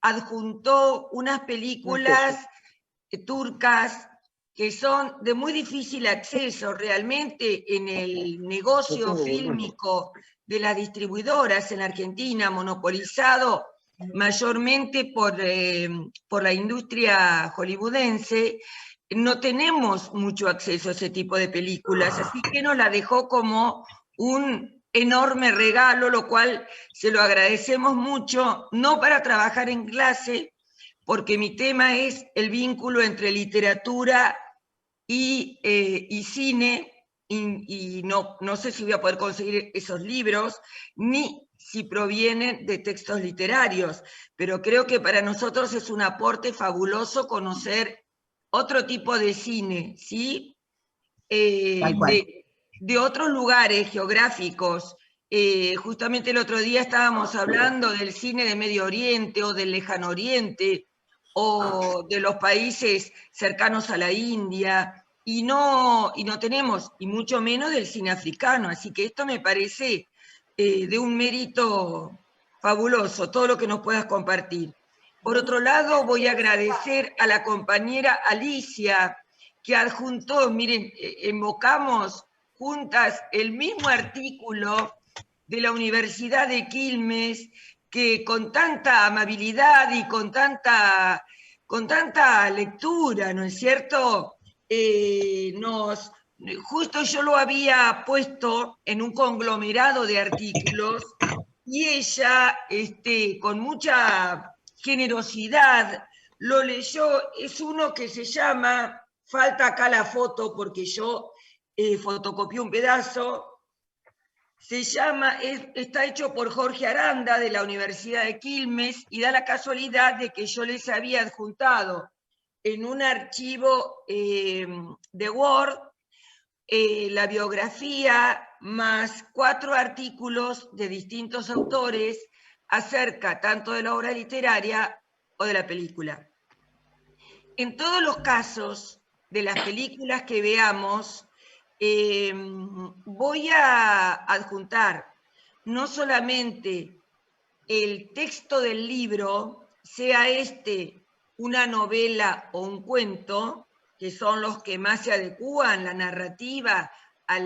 adjuntó unas películas turcas que son de muy difícil acceso realmente en el negocio fílmico de las distribuidoras en Argentina, monopolizado mayormente por la industria hollywoodense. No tenemos mucho acceso a ese tipo de películas, así que nos la dejó como un enorme regalo, lo cual se lo agradecemos mucho, no para trabajar en clase, porque mi tema es el vínculo entre literatura y cine, y no sé si voy a poder conseguir esos libros, ni si provienen de textos literarios, pero creo que para nosotros es un aporte fabuloso conocer otro tipo de cine, ¿sí? De otros lugares geográficos. Justamente el otro día estábamos hablando del cine de Medio Oriente o del Lejano Oriente o de los países cercanos a la India, y no tenemos, y mucho menos del cine africano, así que esto me parece de un mérito fabuloso, todo lo que nos puedas compartir. Por otro lado, voy a agradecer a la compañera Alicia, que adjuntó, miren, invocamos juntas el mismo artículo de la Universidad de Quilmes, que con tanta amabilidad y con tanta lectura, ¿no es cierto? Justo yo lo había puesto en un conglomerado de artículos, y ella, con mucha generosidad, lo leyó. Es uno que se llama, falta acá la foto porque yo fotocopié un pedazo, se llama, está hecho por Jorge Aranda de la Universidad de Quilmes, y da la casualidad de que yo les había adjuntado en un archivo de Word la biografía más 4 artículos de distintos autores acerca tanto de la obra literaria o de la película. En todos los casos de las películas que veamos, voy a adjuntar no solamente el texto del libro, sea una novela o un cuento, que son los que más se adecúan, la narrativa, a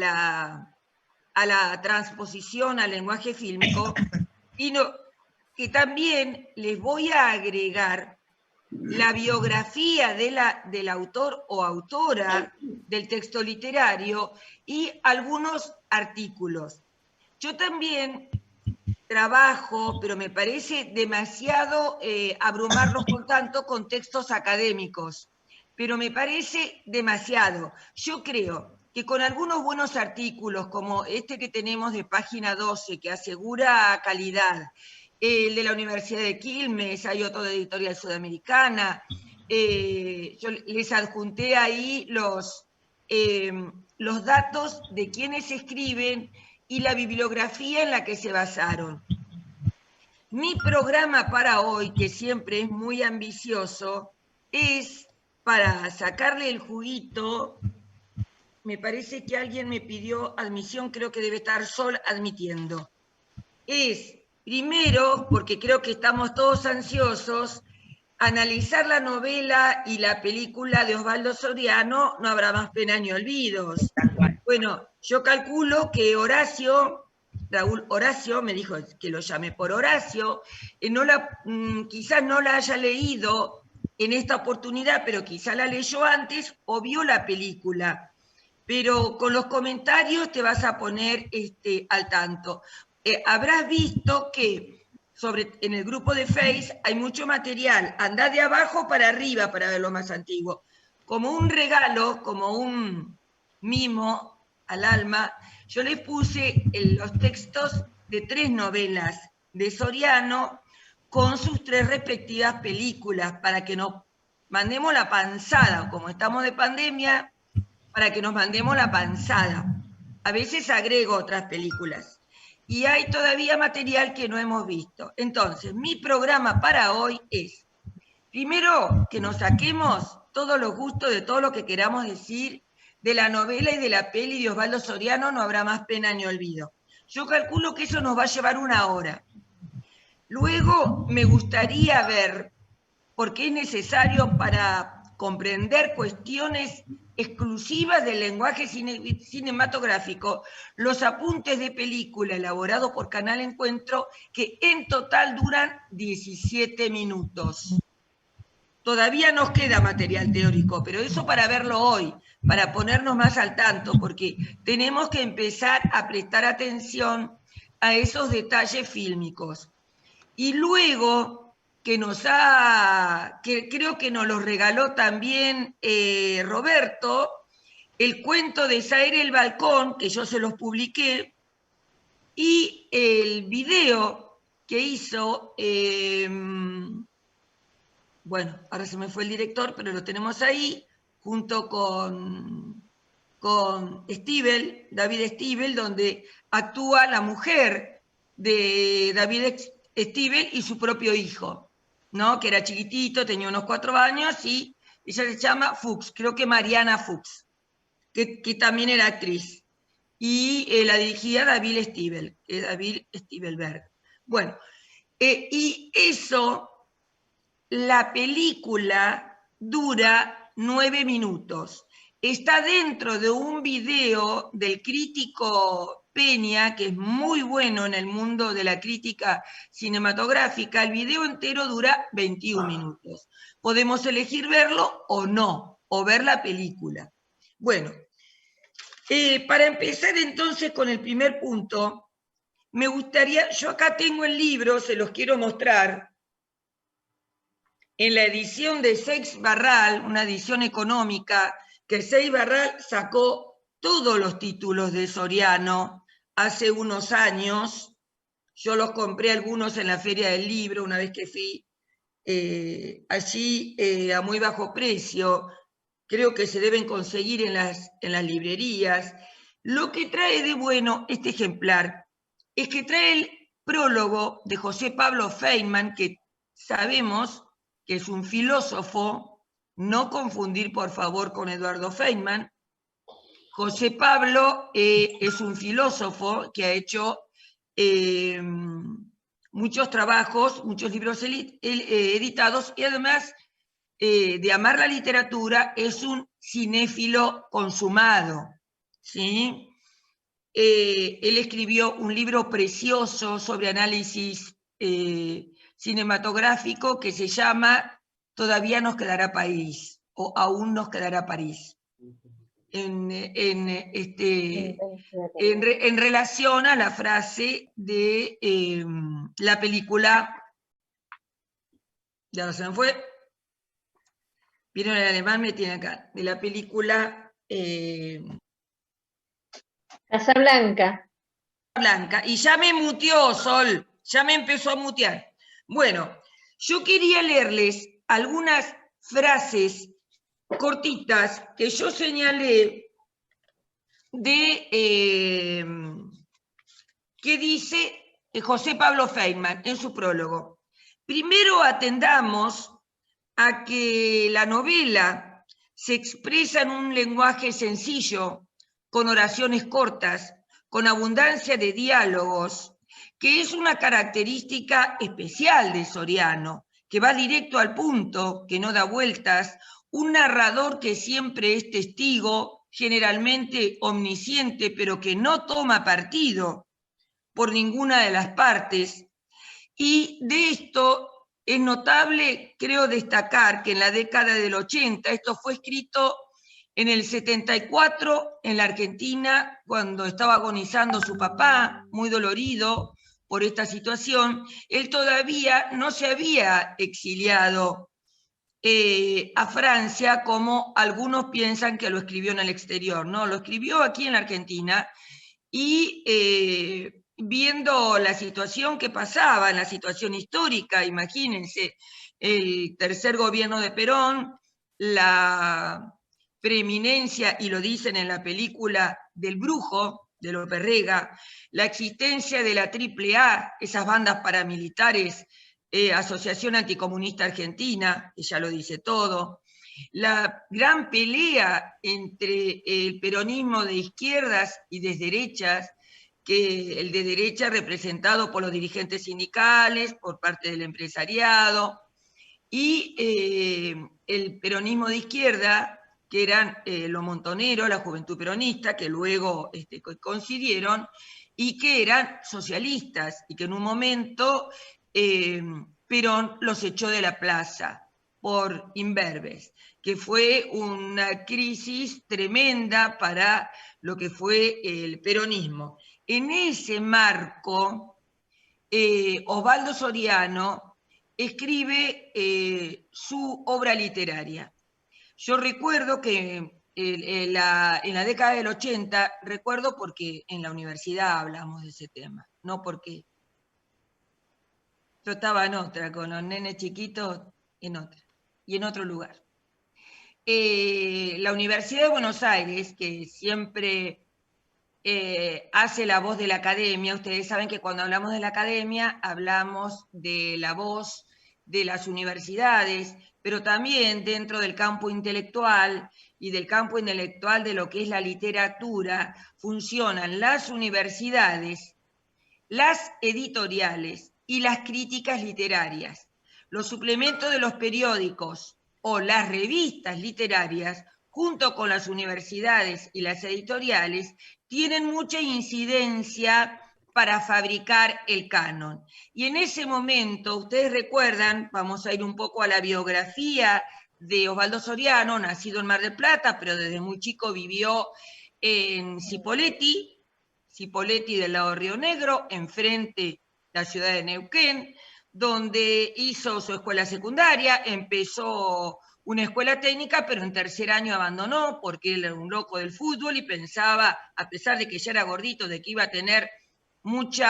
la transposición al lenguaje fílmico, sino que también les voy a agregar la biografía del autor o autora del texto literario y algunos artículos. Yo también trabajo, pero me parece demasiado abrumarlos con textos académicos, pero me parece demasiado. Yo creo que con algunos buenos artículos, como este que tenemos de página 12, que asegura calidad, el de la Universidad de Quilmes, hay otro de Editorial Sudamericana, yo les adjunté ahí los datos de quienes escriben y la bibliografía en la que se basaron. Mi programa para hoy, que siempre es muy ambicioso, es para sacarle el juguito. Me parece que alguien me pidió admisión, creo que debe estar Sol admitiendo. Es, primero, porque creo que estamos todos ansiosos, analizar la novela y la película de Osvaldo Soriano, No habrá más pena ni olvidos. Bueno, yo calculo que Raúl Horacio, me dijo que lo llamé por Horacio, quizás no la haya leído en esta oportunidad, pero quizás la leyó antes o vio la película. Pero con los comentarios te vas a poner al tanto. Habrás visto que en el grupo de Face hay mucho material. Andá de abajo para arriba para ver lo más antiguo. Como un regalo, como un mimo al alma, yo les puse los textos de 3 novelas de Soriano con sus 3 respectivas películas, para que nos mandemos la panzada, como estamos de pandemia, para que nos mandemos la panzada. A veces agrego otras películas. Y hay todavía material que no hemos visto. Entonces, mi programa para hoy es, primero, que nos saquemos todos los gustos de todo lo que queramos decir de la novela y de la peli de Osvaldo Soriano, No habrá más pena ni olvido. Yo calculo que eso nos va a llevar 1 hora. Luego me gustaría ver, porque es necesario para comprender cuestiones exclusivas del lenguaje cinematográfico, los apuntes de película elaborados por Canal Encuentro, que en total duran 17 minutos. Todavía nos queda material teórico, pero eso para verlo hoy, para ponernos más al tanto, porque tenemos que empezar a prestar atención a esos detalles fílmicos. Y luego, que creo que nos lo regaló también Roberto, el cuento de Zaire el Balcón, que yo se los publiqué, y el video que hizo, bueno, ahora se me fue el director, pero lo tenemos ahí, junto con David Stiebel, donde actúa la mujer de David Stiebel y su propio hijo, ¿no? Que era chiquitito, tenía unos 4 años, y ella se llama Fuchs, creo que Mariana Fuchs, que también era actriz. Y la dirigía David Stiebel, David Stiebelberg. Bueno, y eso, la película dura 9 minutos. Está dentro de un video del crítico Peña, que es muy bueno en el mundo de la crítica cinematográfica. El video entero dura 21 minutos. Podemos elegir verlo o no, o ver la película. Bueno, para empezar entonces con el primer punto, me gustaría, yo acá tengo el libro, se los quiero mostrar, en la edición de Seix Barral, una edición económica, que Seix Barral sacó todos los títulos de Soriano hace unos años. Yo los compré algunos en la Feria del Libro, una vez que fui allí a muy bajo precio. Creo que se deben conseguir en las librerías. Lo que trae de bueno este ejemplar es que trae el prólogo de José Pablo Feynman, que sabemos que es un filósofo, no confundir por favor con Eduardo Feynman. José Pablo es un filósofo que ha hecho muchos trabajos, muchos libros editados, y además de amar la literatura, es un cinéfilo consumado, ¿sí? Él escribió un libro precioso sobre análisis cinematográfico que se llama Todavía nos quedará París, o Aún nos quedará París, en relación a la frase de la película, ya no se me fue, vieron el alemán, me tiene acá, de la película Casablanca. Blanca, y ya me muteó, Sol, ya me empezó a mutear. Bueno, yo quería leerles algunas frases cortitas que yo señalé de que dice José Pablo Feynman en su prólogo. Primero atendamos a que la novela se expresa en un lenguaje sencillo, con oraciones cortas, con abundancia de diálogos, que es una característica especial de Soriano, que va directo al punto, que no da vueltas, un narrador que siempre es testigo, generalmente omnisciente, pero que no toma partido por ninguna de las partes. Y de esto es notable, creo, destacar que en la década del 80, esto fue escrito en el 74 en la Argentina, cuando estaba agonizando su papá, muy dolorido por esta situación, él todavía no se había exiliado a Francia, como algunos piensan que lo escribió en el exterior, ¿no? Lo escribió aquí en la Argentina, y viendo la situación que pasaba, la situación histórica, imagínense, el tercer gobierno de Perón, la preeminencia, y lo dicen en la película del Brujo, de López Rega, la existencia de la AAA, esas bandas paramilitares, Asociación Anticomunista Argentina, que ya lo dice todo, la gran pelea entre el peronismo de izquierdas y de derechas, que el de derecha representado por los dirigentes sindicales, por parte del empresariado, y el peronismo de izquierda, que eran los montoneros, la juventud peronista, que luego coincidieron, y que eran socialistas, y que en un momento Perón los echó de la plaza por imberbes, que fue una crisis tremenda para lo que fue el peronismo. En ese marco, Osvaldo Soriano escribe su obra literaria. Yo recuerdo que en la década del 80, recuerdo porque en la universidad hablamos de ese tema, no porque yo estaba en otra, con los nenes chiquitos en otra, y en otro lugar. La Universidad de Buenos Aires, que siempre hace la voz de la academia, ustedes saben que cuando hablamos de la academia hablamos de la voz de las universidades, pero también dentro del campo intelectual y del campo intelectual de lo que es la literatura, funcionan las universidades, las editoriales y las críticas literarias, los suplementos de los periódicos o las revistas literarias, junto con las universidades y las editoriales, tienen mucha incidencia para fabricar el canon. Y en ese momento, ustedes recuerdan, vamos a ir un poco a la biografía de Osvaldo Soriano, nacido en Mar del Plata, pero desde muy chico vivió en Cipolletti del lado de Río Negro, enfrente la ciudad de Neuquén, donde hizo su escuela secundaria, empezó una escuela técnica, pero en tercer año abandonó porque él era un loco del fútbol y pensaba, a pesar de que ya era gordito, de que iba a tener mucho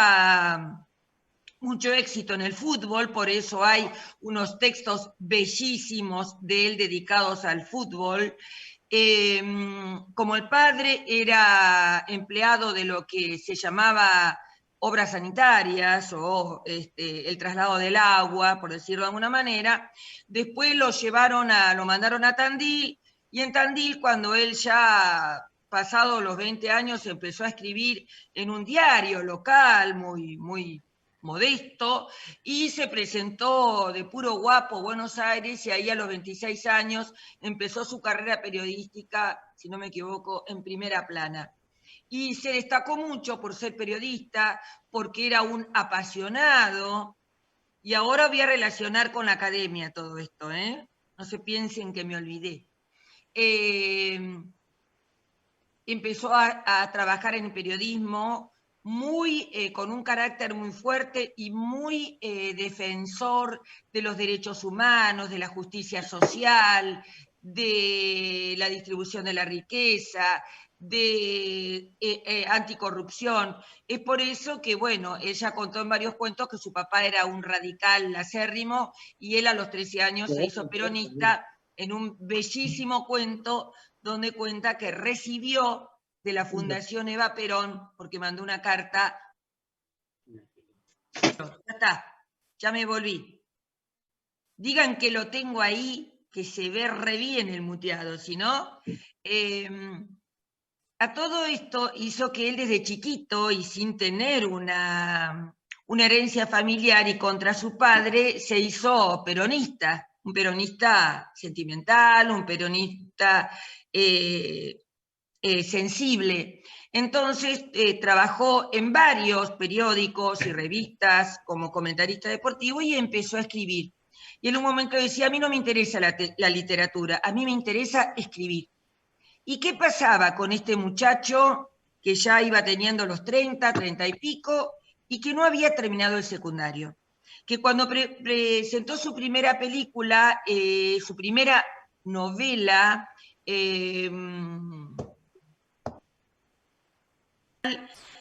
éxito en el fútbol, por eso hay unos textos bellísimos de él dedicados al fútbol. Como el padre era empleado de lo que se llamaba obras sanitarias o el traslado del agua, por decirlo de alguna manera, después lo mandaron a Tandil, y en Tandil, cuando él ya pasado los 20 años, empezó a escribir en un diario local muy, muy modesto, y se presentó de puro guapo Buenos Aires, y ahí a los 26 años empezó su carrera periodística, si no me equivoco, en Primera Plana. Y se destacó mucho por ser periodista, porque era un apasionado, y ahora voy a relacionar con la academia todo esto, ¿eh? No se piensen que me olvidé. Empezó a trabajar en periodismo con un carácter muy fuerte y muy defensor de los derechos humanos, de la justicia social, de la distribución de la riqueza, de anticorrupción. Es por eso que, bueno, ella contó en varios cuentos que su papá era un radical acérrimo y él a los 13 años se hizo peronista en un bellísimo cuento donde cuenta que recibió de la Fundación Eva Perón, porque mandó una carta. Ya está, ya me volví. Digan que lo tengo ahí, que se ve re bien el muteado, si no. A todo esto hizo que él desde chiquito, y sin tener una herencia familiar y contra su padre, se hizo peronista, un peronista sentimental, un peronista sensible. Entonces trabajó en varios periódicos y revistas como comentarista deportivo y empezó a escribir. Y en un momento decía, a mí no me interesa la literatura, a mí me interesa escribir. ¿Y qué pasaba con este muchacho que ya iba teniendo los 30 y pico, y que no había terminado el secundario? Que cuando presentó su primera película, su primera novela,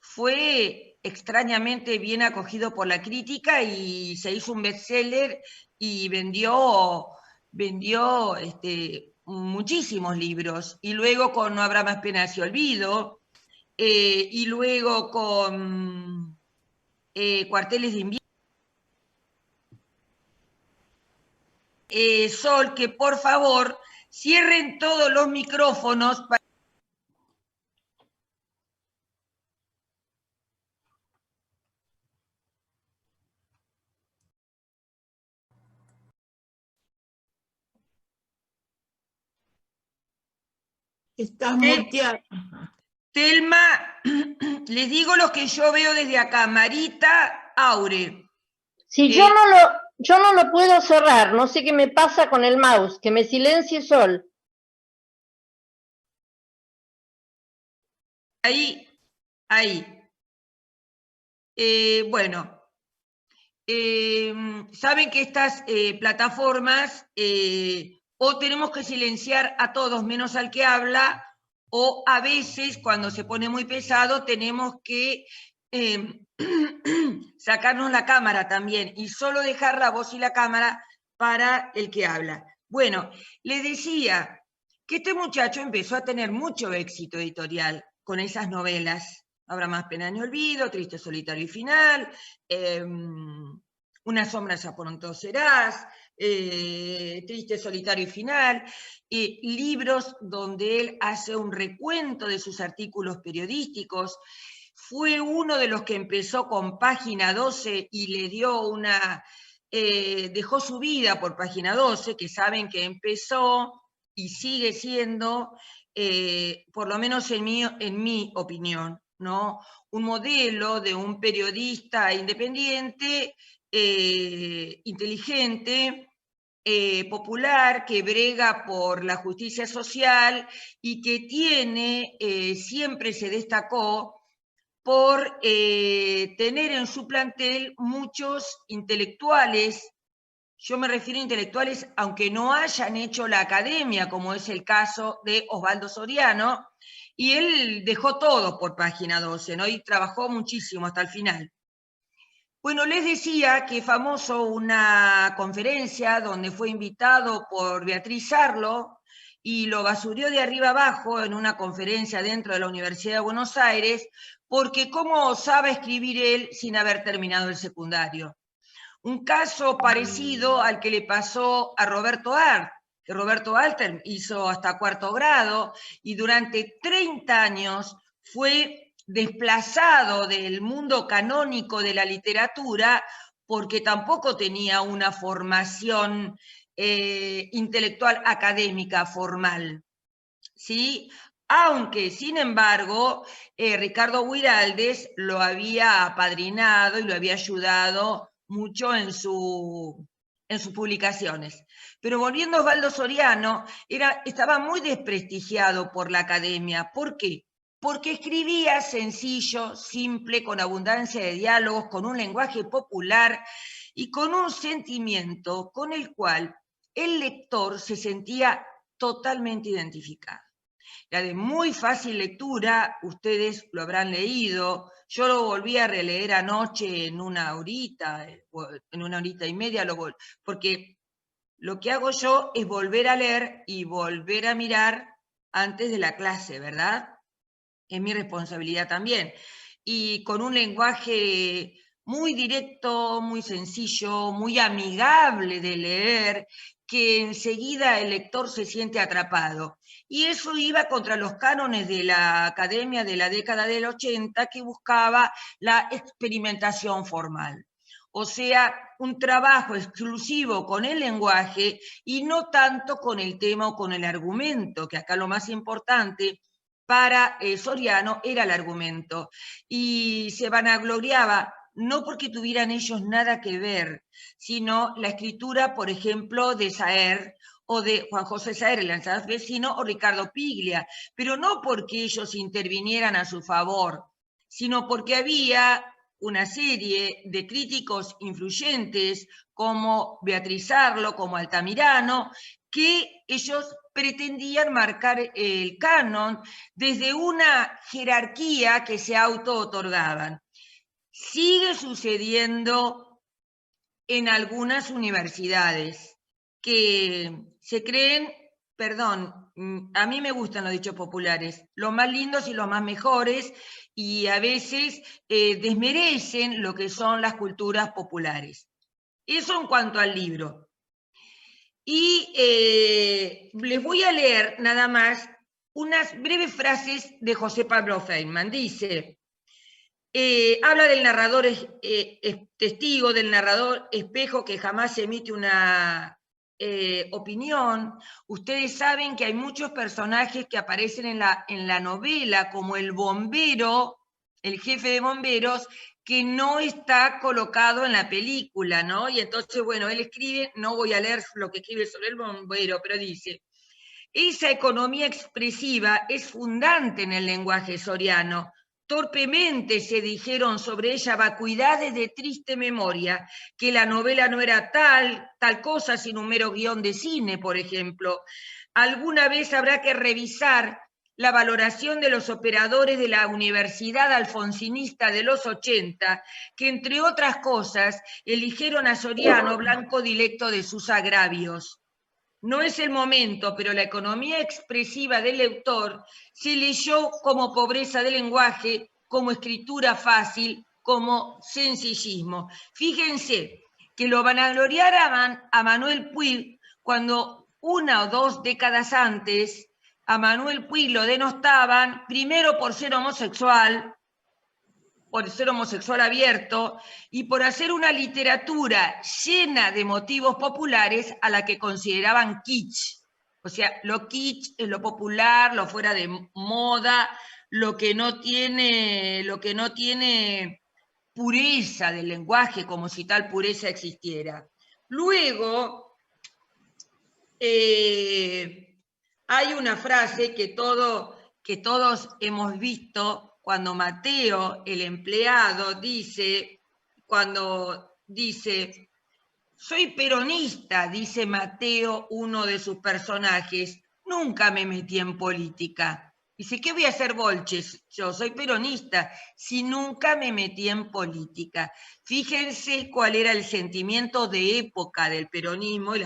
fue extrañamente bien acogido por la crítica y se hizo un bestseller y vendió muchísimos libros. Y luego con No habrá más penas y olvido, y luego con Cuarteles de invierno. Sol, que por favor cierren todos los micrófonos para Estás muteada. Telma, les digo lo que yo veo desde acá. Marita, Aure. Si yo no lo puedo cerrar, no sé qué me pasa con el mouse, que me silencie Sol. Ahí. Bueno, saben que estas plataformas o tenemos que silenciar a todos menos al que habla, o a veces cuando se pone muy pesado tenemos que sacarnos la cámara también y solo dejar la voz y la cámara para el que habla. Bueno, les decía que este muchacho empezó a tener mucho éxito editorial con esas novelas. Habrá más pena ni olvido, Triste, solitario y final, Una sombra ya pronto serás, Triste, solitario y final, libros donde él hace un recuento de sus artículos periodísticos. Fue uno de los que empezó con Página 12 y le dio dejó su vida por Página 12, que saben que empezó y sigue siendo, por lo menos en mi opinión, ¿no? Un modelo de un periodista independiente, inteligente, popular, que brega por la justicia social y que siempre se destacó por tener en su plantel muchos intelectuales. Yo me refiero a intelectuales, aunque no hayan hecho la academia, como es el caso de Osvaldo Soriano, y él dejó todo por Página 12, ¿no? Y trabajó muchísimo hasta el final. Bueno, les decía que famoso una conferencia donde fue invitado por Beatriz Arlo y lo basurió de arriba abajo en una conferencia dentro de la Universidad de Buenos Aires, porque cómo osaba escribir él sin haber terminado el secundario. Un caso parecido al que le pasó a Roberto Art, que Roberto Art hizo hasta 4º grado y durante 30 años fue desplazado del mundo canónico de la literatura porque tampoco tenía una formación intelectual académica formal, ¿sí? Aunque, sin embargo, Ricardo Guiraldes lo había apadrinado y lo había ayudado mucho en sus publicaciones. Pero volviendo a Osvaldo Soriano, estaba muy desprestigiado por la academia. ¿Por qué? Porque escribía sencillo, simple, con abundancia de diálogos, con un lenguaje popular y con un sentimiento con el cual el lector se sentía totalmente identificado. Era de muy fácil lectura, ustedes lo habrán leído, yo lo volví a releer anoche en una horita y media, porque lo que hago yo es volver a leer y volver a mirar antes de la clase, ¿verdad? Es mi responsabilidad también. Y con un lenguaje muy directo, muy sencillo, muy amigable de leer, que enseguida el lector se siente atrapado. Y eso iba contra los cánones de la academia de la década del 80, que buscaba la experimentación formal. O sea, un trabajo exclusivo con el lenguaje y no tanto con el tema o con el argumento, que acá lo más importante para Soriano era el argumento. Y se vanagloriaba no porque tuvieran ellos nada que ver, sino la escritura, por ejemplo, de Saer o de Juan José Saer, el lanzavecino, o Ricardo Piglia, pero no porque ellos intervinieran a su favor, sino porque había una serie de críticos influyentes como Beatriz Arlo, como Altamirano, que ellos pretendían marcar el canon desde una jerarquía que se auto-otorgaban. Sigue sucediendo en algunas universidades que se creen, perdón, a mí me gustan los dichos populares, los más lindos y los más mejores, y a veces desmerecen lo que son las culturas populares. Eso en cuanto al libro. Y les voy a leer nada más unas breves frases de José Pablo Feynman. Dice, habla del narrador testigo, del narrador espejo que jamás emite una opinión. Ustedes saben que hay muchos personajes que aparecen en la novela, como el bombero, el jefe de bomberos, que no está colocado en la película, ¿no? Y entonces, bueno, él escribe, no voy a leer lo que escribe sobre el bombero, pero dice: esa economía expresiva es fundante en el lenguaje soriano. Torpemente se dijeron sobre ella vacuidades de triste memoria, que la novela no era tal cosa, sino un mero guión de cine, por ejemplo. Alguna vez habrá que revisar la valoración de los operadores de la Universidad Alfonsinista de los 80, que entre otras cosas eligieron a Soriano blanco directo de sus agravios. No es el momento, pero la economía expresiva del lector se leyó como pobreza de lenguaje, como escritura fácil, como sencillismo. Fíjense que lo vanagloriaban a Manuel Puig cuando 1 o 2 décadas antes a Manuel Puig lo denostaban, primero por ser homosexual abierto, y por hacer una literatura llena de motivos populares a la que consideraban kitsch. O sea, lo kitsch es lo popular, lo fuera de moda, lo que no tiene pureza del lenguaje, como si tal pureza existiera. Luego, hay una frase que todos hemos visto, cuando Mateo, el empleado, dice, soy peronista, dice Mateo, uno de sus personajes, nunca me metí en política. Dice, ¿qué voy a hacer bolches? Yo soy peronista, si nunca me metí en política. Fíjense cuál era el sentimiento de época del peronismo y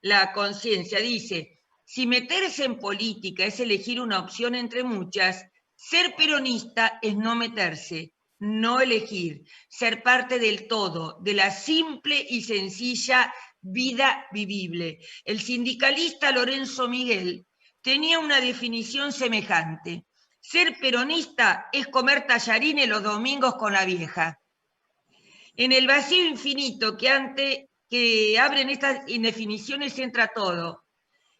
la conciencia. Dice, si meterse en política es elegir una opción entre muchas, ser peronista es no meterse, no elegir, ser parte del todo, de la simple y sencilla vida vivible. El sindicalista Lorenzo Miguel tenía una definición semejante. Ser peronista es comer tallarines los domingos con la vieja. En el vacío infinito que abren estas indefiniciones entra todo.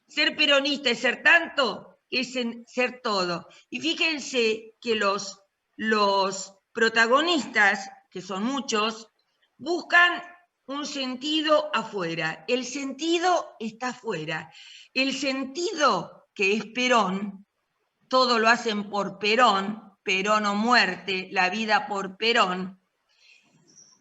Ser peronista es ser tanto, es ser todo. Y fíjense que los protagonistas, que son muchos, buscan un sentido afuera. El sentido está afuera. El sentido, que es Perón, todo lo hacen por Perón, Perón o muerte, la vida por Perón.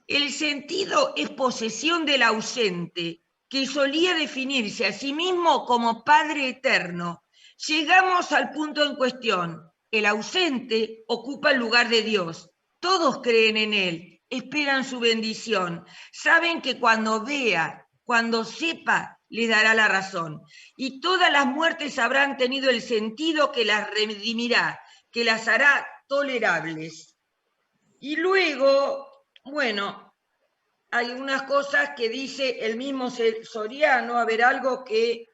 El sentido es posesión del ausente, que solía definirse a sí mismo como Padre Eterno. Llegamos al punto en cuestión. El ausente ocupa el lugar de Dios. Todos creen en Él, esperan su bendición. Saben que cuando vea, cuando sepa, les dará la razón. Y todas las muertes habrán tenido el sentido que las redimirá, que las hará tolerables. Y luego, bueno, hay unas cosas que dice el mismo Soriano, a ver, algo que,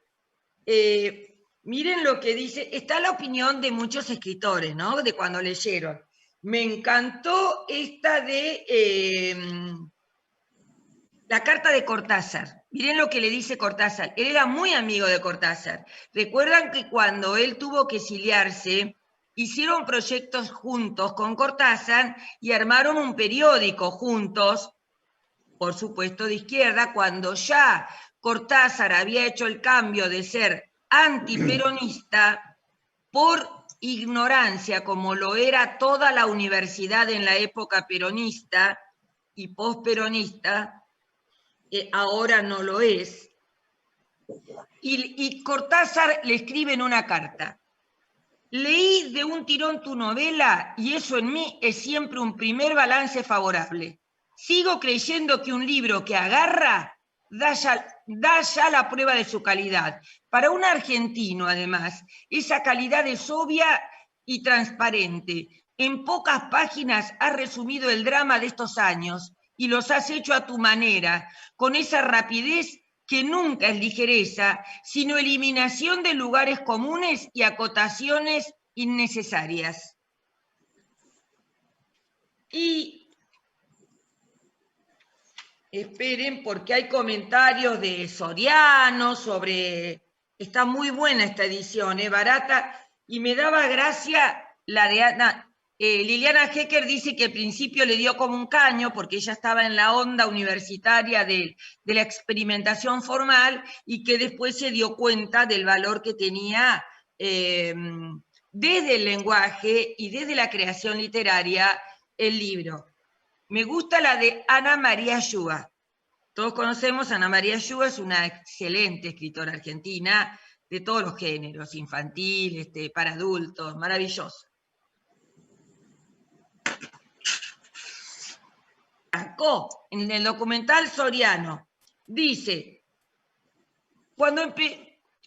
miren lo que dice, está la opinión de muchos escritores, ¿no? De cuando leyeron. Me encantó esta de la carta de Cortázar. Miren lo que le dice Cortázar. Él era muy amigo de Cortázar. Recuerdan que cuando él tuvo que exiliarse, hicieron proyectos juntos con Cortázar y armaron un periódico juntos, por supuesto de izquierda, cuando ya Cortázar había hecho el cambio de ser antiperonista por ignorancia, como lo era toda la universidad en la época peronista y posperonista, ahora no lo es. Y Cortázar le escribe en una carta: leí de un tirón tu novela y eso en mí es siempre un primer balance favorable. Sigo creyendo que un libro que agarra da ya la prueba de su calidad. Para un argentino, además, esa calidad es obvia y transparente. En pocas páginas has resumido el drama de estos años y los has hecho a tu manera, con esa rapidez que nunca es ligereza, sino eliminación de lugares comunes y acotaciones innecesarias. Y esperen, porque hay comentarios de Soriano sobre... Está muy buena esta edición, barata, y me daba gracia la de Ana. Liliana Hecker dice que al principio le dio como un caño, porque ella estaba en la onda universitaria de la experimentación formal, y que después se dio cuenta del valor que tenía desde el lenguaje y desde la creación literaria el libro. Me gusta la de Ana María Yuga. Todos conocemos a Ana María Yuga, es una excelente escritora argentina de todos los géneros, infantil, para adultos, maravilloso. En el documental Soriano, dice,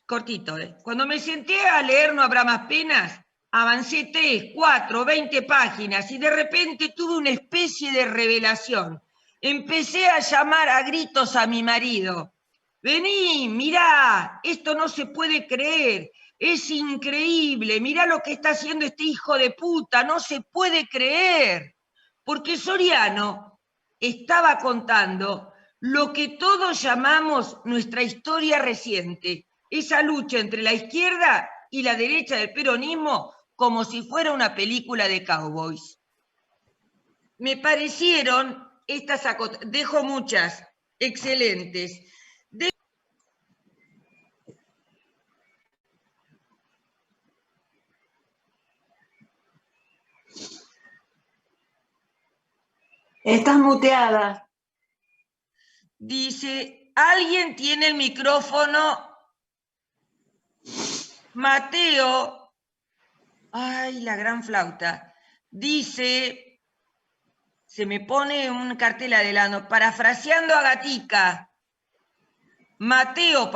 cortito, cuando me senté a leer No habrá más penas, avancé 3, 4, 20 páginas y de repente tuve una especie de revelación. Empecé a llamar a gritos a mi marido. Vení, mirá, esto no se puede creer, es increíble, mirá lo que está haciendo este hijo de puta, no se puede creer. Porque Soriano estaba contando lo que todos llamamos nuestra historia reciente, esa lucha entre la izquierda y la derecha del peronismo como si fuera una película de cowboys. Me parecieron estas dejo muchas, excelentes. Estás muteada. Dice, ¿alguien tiene el micrófono? Mateo, ay, la gran flauta, dice, se me pone un cartel adelante, parafraseando a Gatica. Mateo,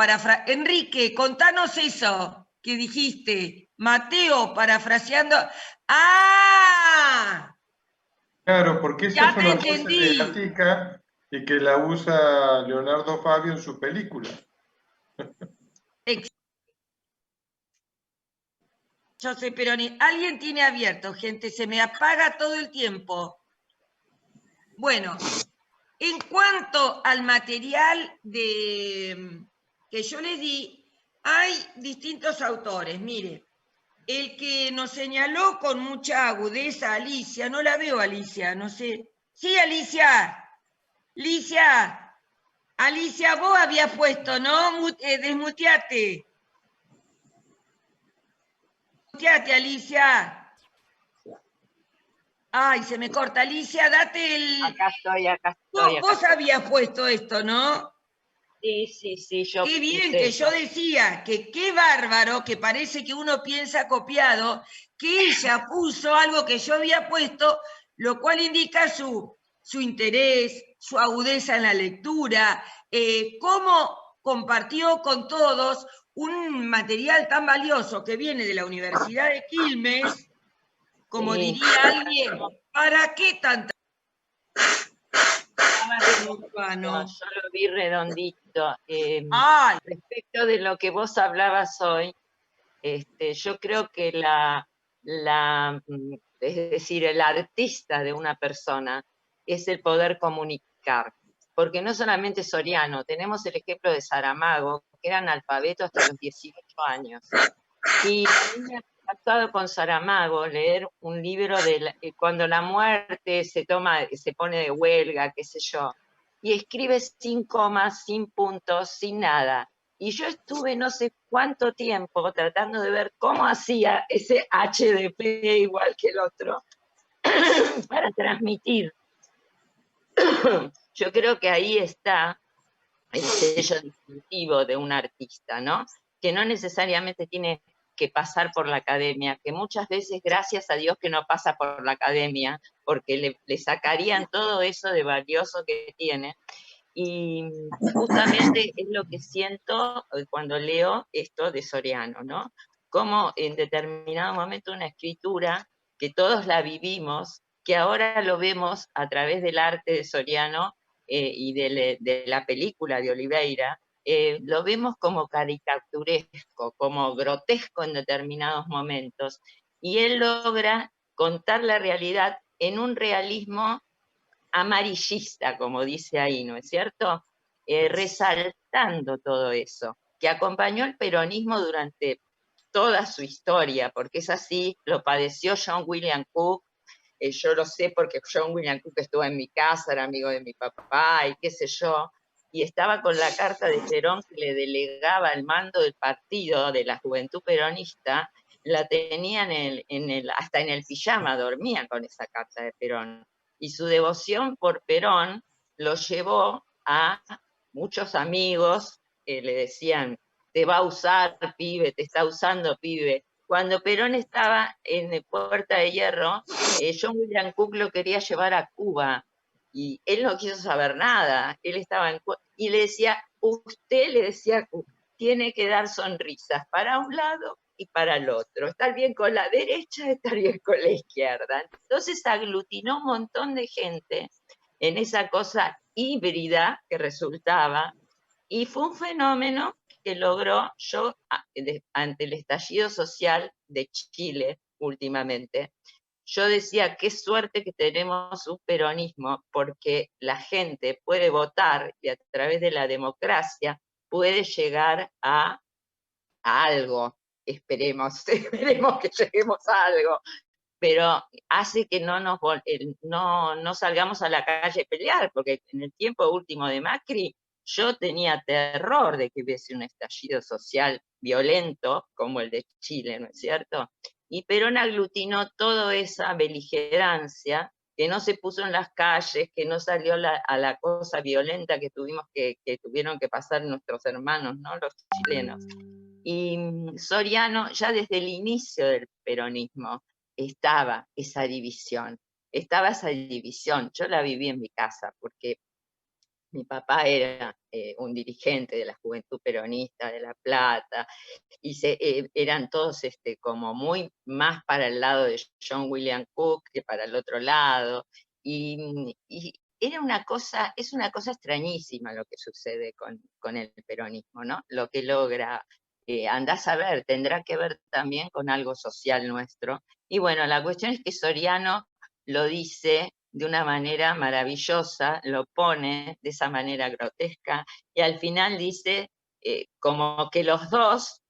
Enrique, contanos eso que dijiste. Mateo, parafraseando. ¡Ah! Claro, porque esa Ya es te una frase de entendí. Gatica y que la usa Leonardo Fabio en su película. Yo sé, pero alguien tiene abierto, gente, se me apaga todo el tiempo. Bueno, en cuanto al material que yo les di, hay distintos autores. Mire, el que nos señaló con mucha agudeza Alicia, no la veo Alicia, no sé. Sí, Alicia. Alicia, vos habías puesto, ¿no? Desmuteate. Muteate, Alicia. Ay, se me corta. Alicia, date el... Acá estoy. Vos habías puesto esto, ¿no? Sí, yo Qué bien, puse que eso. yo decía que qué bárbaro, que parece que uno piensa copiado, que ella puso algo que yo había puesto, lo cual indica su interés, su agudeza en la lectura, cómo compartió con todos un material tan valioso que viene de la Universidad de Quilmes, como diría alguien, ¿para qué tanta? Yo lo vi redondito. Ay. Respecto de lo que vos hablabas hoy, yo creo que es decir, el artista de una persona es el poder comunicar. Porque no solamente Soriano, tenemos el ejemplo de Saramago, que era analfabeto hasta los 18 años. Y a mí me ha pasado con Saramago leer un libro de cuando la muerte se pone de huelga, qué sé yo, y escribe sin comas, sin puntos, sin nada. Y yo estuve no sé cuánto tiempo tratando de ver cómo hacía ese HDP igual que el otro para transmitir. Yo creo que ahí está el sello distintivo de un artista, ¿no? Que no necesariamente tiene que pasar por la academia, que muchas veces, gracias a Dios que no pasa por la academia, porque le sacarían todo eso de valioso que tiene. Y justamente es lo que siento cuando leo esto de Soriano, ¿no? Como en determinado momento una escritura que todos la vivimos, que ahora lo vemos a través del arte de Soriano y de la película de Oliveira, lo vemos como caricaturesco, como grotesco en determinados momentos, y él logra contar la realidad en un realismo amarillista, como dice ahí, ¿no es cierto? Resaltando todo eso, que acompañó el peronismo durante toda su historia, porque es así, lo padeció John William Cook, yo lo sé porque John William Cook estuvo en mi casa, era amigo de mi papá y qué sé yo, y estaba con la carta de Perón que le delegaba el mando del partido de la Juventud Peronista, la tenía hasta en el pijama, dormía con esa carta de Perón. Y su devoción por Perón lo llevó a muchos amigos que le decían, te va a usar, pibe, te está usando, pibe. Cuando Perón estaba en Puerta de Hierro, John William Cook lo quería llevar a Cuba, y él no quiso saber nada, él estaba y le decía, usted, le decía, tiene que dar sonrisas para un lado y para el otro, estar bien con la derecha, estar bien con la izquierda. Entonces aglutinó un montón de gente en esa cosa híbrida que resultaba, y fue un fenómeno que logró, yo, ante el estallido social de Chile últimamente, yo decía, qué suerte que tenemos un peronismo, porque la gente puede votar y a través de la democracia puede llegar a algo. Esperemos, esperemos que lleguemos a algo, pero hace que no salgamos a la calle a pelear, porque en el tiempo último de Macri, yo tenía terror de que hubiese un estallido social violento como el de Chile, ¿no es cierto? Y Perón aglutinó toda esa beligerancia, que no se puso en las calles, que no salió a la cosa violenta que tuvieron que pasar nuestros hermanos, ¿no? Los chilenos. Y Soriano, ya desde el inicio del peronismo, estaba esa división. Yo la viví en mi casa, porque mi papá era un dirigente de la Juventud Peronista de La Plata, y eran todos como muy más para el lado de John William Cook que para el otro lado, y es una cosa extrañísima lo que sucede con el peronismo, ¿no? Lo que logra, andás a ver, tendrá que ver también con algo social nuestro. Y bueno, la cuestión es que Soriano lo dice de una manera maravillosa, lo pone de esa manera grotesca, y al final dice como que los dos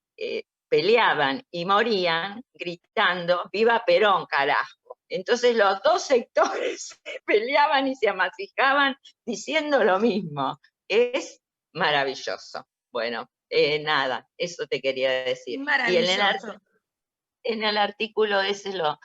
peleaban y morían gritando, ¡viva Perón, carajo! Entonces los dos sectores peleaban y se amasijaban diciendo lo mismo. Es maravilloso. Bueno, nada, eso te quería decir. Y en el artículo ese lo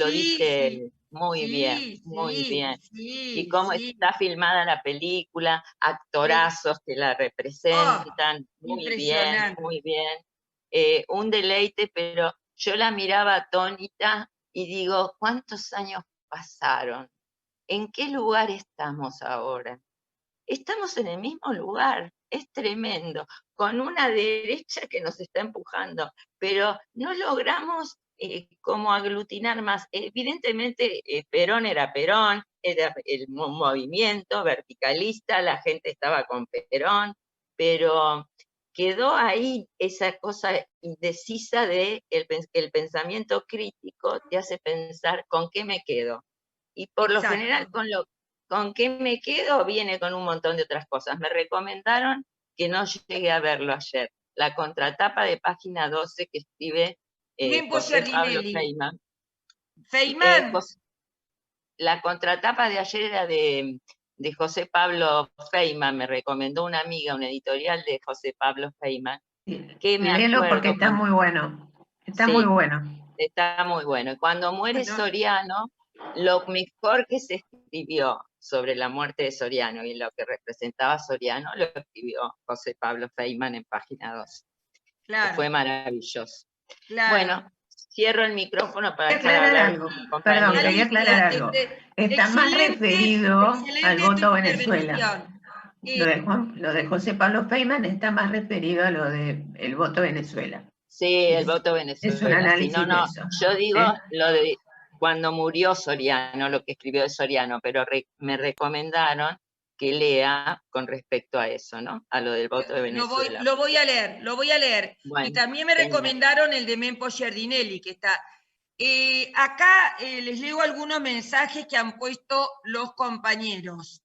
dice muy bien, muy bien. Y cómo está filmada la película, actorazos que la representan, muy bien, muy bien. Un deleite, pero yo la miraba atónita y digo, ¿cuántos años pasaron? ¿En qué lugar estamos ahora? Estamos en el mismo lugar, es tremendo, con una derecha que nos está empujando, pero no logramos como aglutinar más. Evidentemente Perón era el movimiento verticalista, la gente estaba con Perón, pero quedó ahí esa cosa indecisa de el pensamiento crítico te hace pensar con qué me quedo. Y por lo general con qué me quedo viene con un montón de otras cosas. Me recomendaron que no llegué a verlo ayer. La contratapa de página 12 que escribe José Pablo Feynman. La contratapa de ayer era de José Pablo Feynman, me recomendó una amiga, una editorial de José Pablo Feynman. Léelo porque está muy bueno. Está muy bueno. Está muy bueno. Y cuando muere Soriano, lo mejor que se escribió sobre la muerte de Soriano y lo que representaba Soriano, lo escribió José Pablo Feynman en página 2. Claro. Que fue maravilloso. Claro. Bueno, cierro el micrófono para aclarar algo. Perdón, quería aclarar algo. Está más referido al voto Venezuela. Lo de José Pablo Feynman está más referido a lo del voto Venezuela. Sí, el voto Venezuela. Es un análisis de eso. Yo digo lo de cuando murió Soriano, lo que escribió de Soriano, pero me recomendaron que lea con respecto a eso, ¿no? A lo del voto de Venezuela. Lo voy a leer. Bueno, y también me recomendaron el de Mempo Giardinelli, que está Acá les leo algunos mensajes que han puesto los compañeros.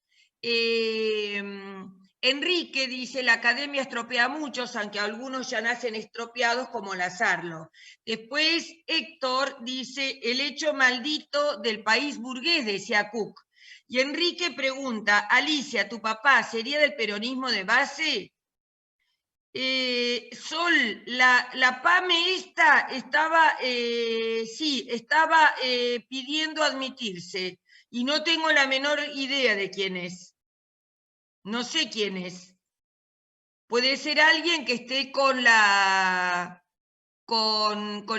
Enrique dice, la academia estropea a muchos, aunque algunos ya nacen estropeados como Lazarlo. Después Héctor dice, el hecho maldito del país burgués, decía Cook. Y Enrique pregunta, Alicia, ¿tu papá sería del peronismo de base? Sol, la PAME esta estaba, sí, estaba pidiendo admitirse y no tengo la menor idea de quién es. No sé quién es. Puede ser alguien que esté con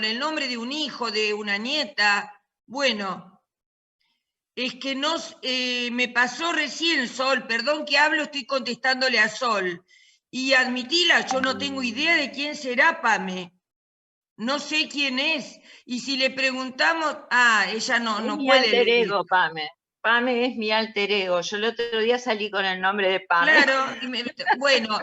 el nombre de un hijo, de una nieta. Bueno, es que no, me pasó recién, Sol, perdón que hablo, estoy contestándole a Sol. Y admitila, yo no tengo idea de quién será Pame. No sé quién es. Y si le preguntamos, ella no mi puede alter leer. ego, Pame. Pame es mi alter ego. Yo el otro día salí con el nombre de Pame. Claro, bueno,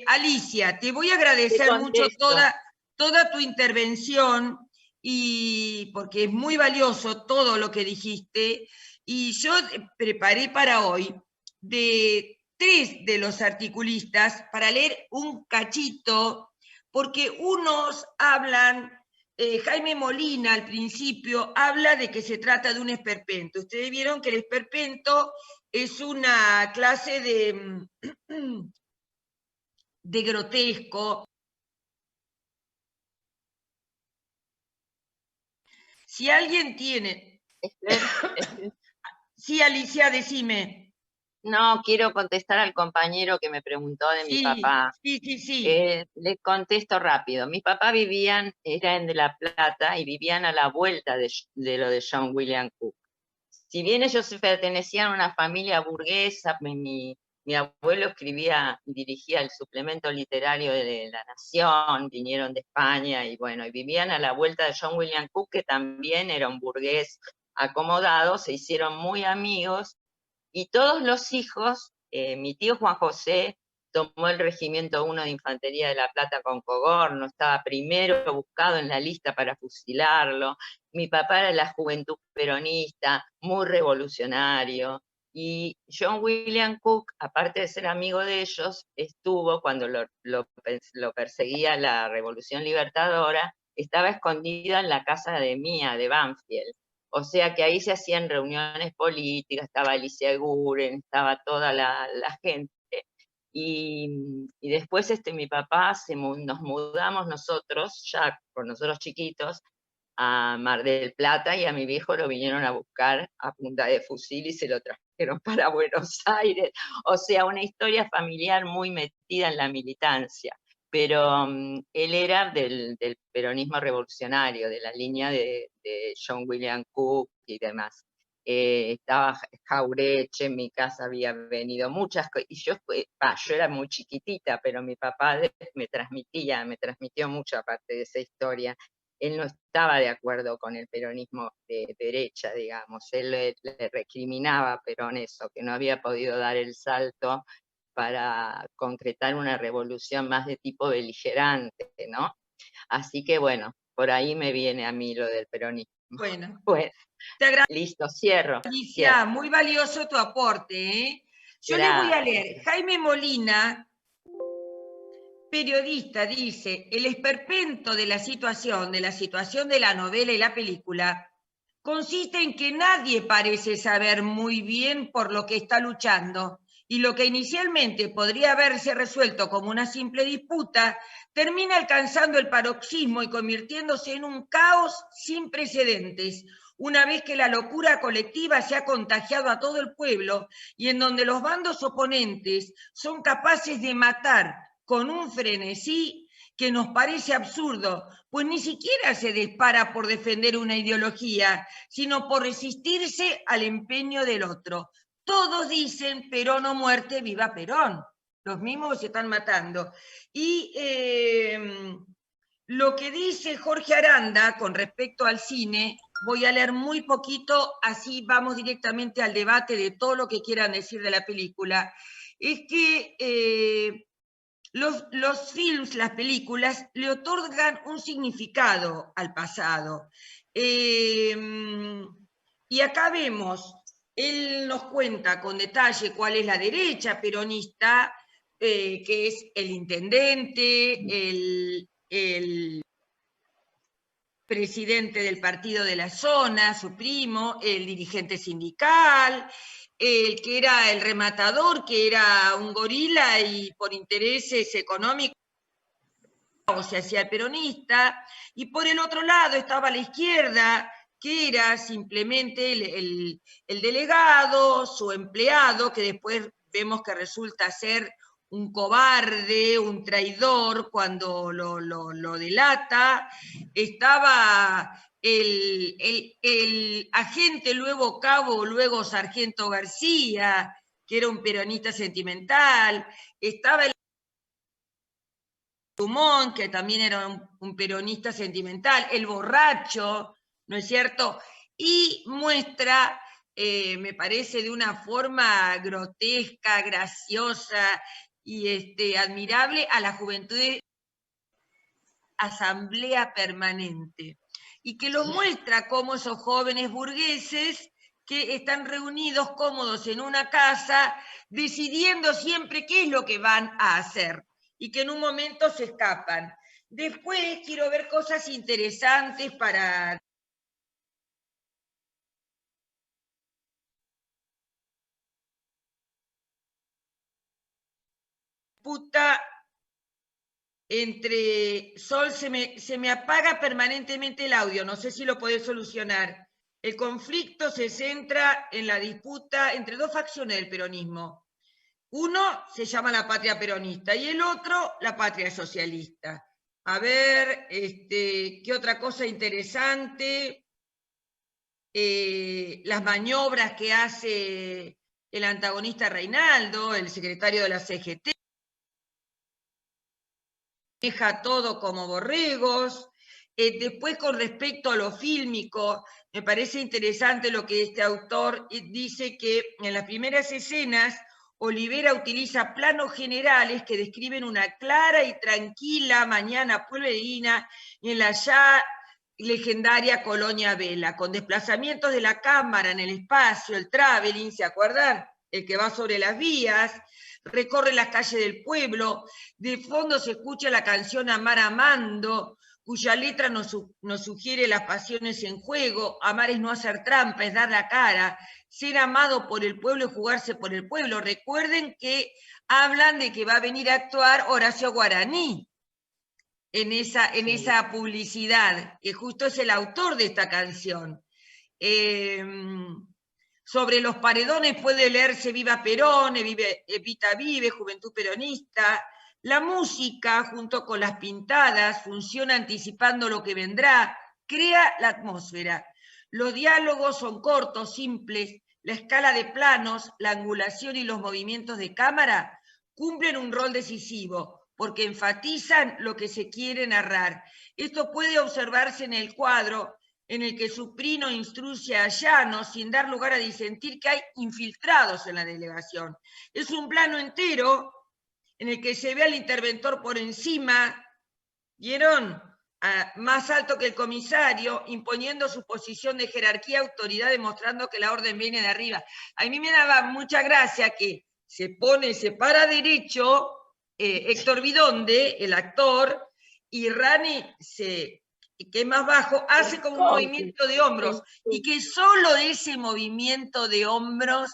Alicia, te voy a agradecer mucho toda tu intervención, y porque es muy valioso todo lo que dijiste, y yo preparé para hoy de 3 de los articulistas para leer un cachito, porque unos hablan, Jaime Molina al principio habla de que se trata de un esperpento. Ustedes vieron que el esperpento es una clase de grotesco. Si alguien tiene... Sí, Alicia, decime. No, quiero contestar al compañero que me preguntó de mi papá. Sí. Le contesto rápido. Mis papás eran de La Plata y vivían a la vuelta de lo de John William Cook. Si bien ellos pertenecían a una familia burguesa, mi abuelo escribía y dirigía el suplemento literario de La Nación, vinieron de España y bueno, y vivían a la vuelta de John William Cook, que también era un burgués acomodado, se hicieron muy amigos, y todos los hijos, mi tío Juan José tomó el Regimiento 1 de Infantería de La Plata con Cogorno, estaba primero buscado en la lista para fusilarlo. Mi papá era de la Juventud Peronista, muy revolucionario. Y John William Cook, aparte de ser amigo de ellos, estuvo, cuando lo perseguía la Revolución Libertadora, estaba escondido en la casa de Mía, de Banfield. O sea que ahí se hacían reuniones políticas, estaba Alicia Eguren, estaba toda la gente. Y después mi papá, nos mudamos nosotros, ya con nosotros chiquitos, a Mar del Plata, y a mi viejo lo vinieron a buscar a punta de fusil y se lo trajeron para Buenos Aires. O sea, una historia familiar muy metida en la militancia. Pero él era del peronismo revolucionario, de la línea de John William Cook y demás. Estaba Jaureche, en mi casa había venido muchas cosas, y yo era muy chiquitita, pero mi papá me transmitió mucha parte de esa historia. Él no estaba de acuerdo con el peronismo de derecha, digamos, él le recriminaba a Perón eso, que no había podido dar el salto para concretar una revolución más de tipo beligerante, ¿no? Así que bueno, por ahí me viene a mí lo del peronismo. Bueno, pues, listo, cierro. Alicia, muy valioso tu aporte, ¿eh? Yo le voy a leer. Jaime Molina, periodista, dice, el esperpento de la situación de la novela y la película, consiste en que nadie parece saber muy bien por lo que está luchando, y lo que inicialmente podría haberse resuelto como una simple disputa, termina alcanzando el paroxismo y convirtiéndose en un caos sin precedentes, una vez que la locura colectiva se ha contagiado a todo el pueblo, y en donde los bandos oponentes son capaces de matar con un frenesí que nos parece absurdo, pues ni siquiera se dispara por defender una ideología, sino por resistirse al empeño del otro. Todos dicen Perón o muerte, viva Perón. Los mismos se están matando. Y lo que dice Jorge Aranda con respecto al cine, voy a leer muy poquito, así vamos directamente al debate de todo lo que quieran decir de la película, es que Los films, las películas, le otorgan un significado al pasado. Y acá vemos, él nos cuenta con detalle cuál es la derecha peronista, que es el intendente, el presidente del partido de la zona, su primo, el dirigente sindical, el que era el rematador, que era un gorila y por intereses económicos se hacía el peronista, y por el otro lado estaba la izquierda, que era simplemente el delegado, su empleado, que después vemos que resulta ser un cobarde, un traidor cuando lo delata. Estaba el agente, luego cabo, luego sargento García, que era un peronista sentimental. Estaba el Dumont, que también era un peronista sentimental, el borracho, ¿no es cierto? Y muestra, me parece, de una forma grotesca, graciosa y admirable a la juventud de asamblea permanente, y que lo muestra como esos jóvenes burgueses que están reunidos cómodos en una casa, decidiendo siempre qué es lo que van a hacer, y que en un momento se escapan. Después quiero ver cosas interesantes para... Puta, entre... Sol, se me apaga permanentemente el audio, no sé si lo podés solucionar. El conflicto se centra en la disputa entre dos facciones del peronismo. Uno se llama la patria peronista y el otro la patria socialista. A ver, ¿qué otra cosa interesante? Las maniobras que hace el antagonista Reinaldo, el secretario de la CGT, deja todo como borregos. Después, con respecto a lo fílmico, me parece interesante lo que este autor dice, que en las primeras escenas Olivera utiliza planos generales que describen una clara y tranquila mañana pueblerina en la ya legendaria Colonia Vela, con desplazamientos de la cámara en el espacio, el traveling, ¿se acuerdan? El que va sobre las vías, recorre las calles del pueblo, de fondo se escucha la canción Amar amando, cuya letra nos sugiere las pasiones en juego. Amar es no hacer trampa, es dar la cara, ser amado por el pueblo y jugarse por el pueblo. Recuerden que hablan de que va a venir a actuar Horacio Guaraní en esa publicidad, que justo es el autor de esta canción. Sobre los paredones puede leerse Viva Perón, Evita Vive, Juventud Peronista. La música, junto con las pintadas, funciona anticipando lo que vendrá, crea la atmósfera. Los diálogos son cortos, simples. La escala de planos, la angulación y los movimientos de cámara cumplen un rol decisivo, porque enfatizan lo que se quiere narrar. Esto puede observarse en el cuadro en el que Suprino instruye a Llano sin dar lugar a disentir que hay infiltrados en la delegación. Es un plano entero en el que se ve al interventor por encima, ¿vieron? Más alto que el comisario, imponiendo su posición de jerarquía, autoridad, demostrando que la orden viene de arriba. A mí me daba mucha gracia que se para derecho Héctor Bidonde, el actor, y Rani, que es más bajo, hace como un movimiento de hombros, y que solo ese movimiento de hombros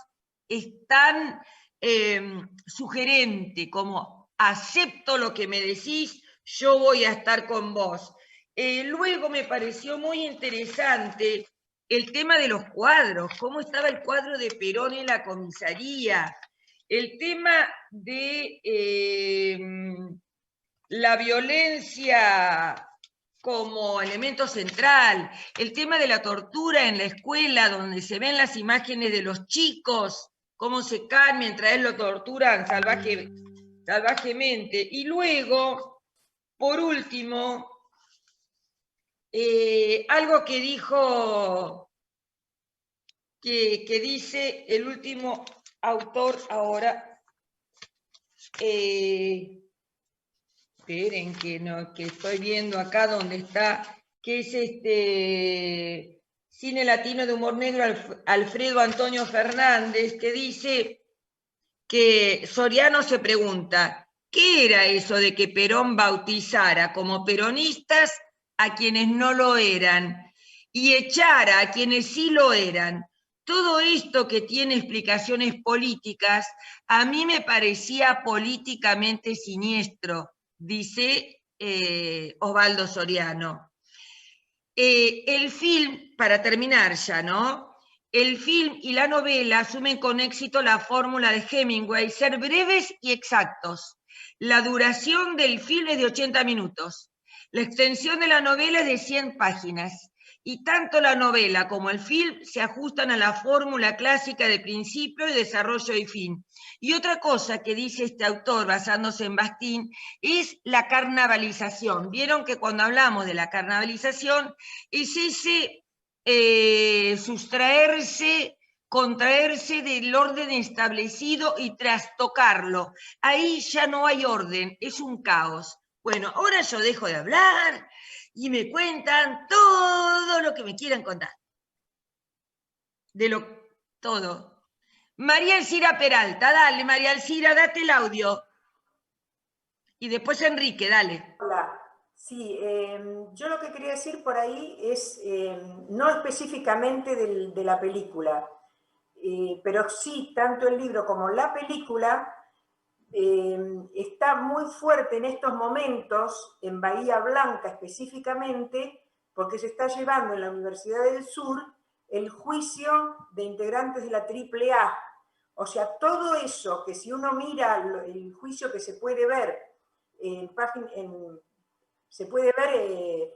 es tan sugerente, como acepto lo que me decís, yo voy a estar con vos. Luego me pareció muy interesante el tema de los cuadros, cómo estaba el cuadro de Perón en la comisaría, el tema de la violencia como elemento central, el tema de la tortura en la escuela, donde se ven las imágenes de los chicos, cómo se caen mientras él lo torturan salvajemente. Y luego, por último, algo que dijo, que dice el último autor ahora, esperen que no, que estoy viendo acá donde está, que es Cine Latino de Humor Negro, Alfredo Antonio Fernández, que dice que Soriano se pregunta, ¿qué era eso de que Perón bautizara como peronistas a quienes no lo eran y echara a quienes sí lo eran? Todo esto que tiene explicaciones políticas, a mí me parecía políticamente siniestro, dice Osvaldo Soriano. El film, para terminar ya, ¿no? El film y la novela asumen con éxito la fórmula de Hemingway, ser breves y exactos. La duración del film es de 80 minutos. La extensión de la novela es de 100 páginas. Y tanto la novela como el film se ajustan a la fórmula clásica de principio y desarrollo y fin. Y otra cosa que dice este autor, basándose en Bastín, es la carnavalización. Vieron que cuando hablamos de la carnavalización es ese sustraerse, contraerse del orden establecido y trastocarlo. Ahí ya no hay orden, es un caos. Bueno, ahora yo dejo de hablar y me cuentan todo lo que me quieran contar. Todo. María Elcira Peralta, dale, María Elcira, date el audio. Y después Enrique, dale. Hola. Sí, yo lo que quería decir por ahí es, no específicamente de la película, pero sí, tanto el libro como la película está muy fuerte en estos momentos, en Bahía Blanca específicamente, porque se está llevando en la Universidad del Sur el juicio de integrantes de la AAA. O sea, todo eso que si uno mira el juicio que se puede ver se puede ver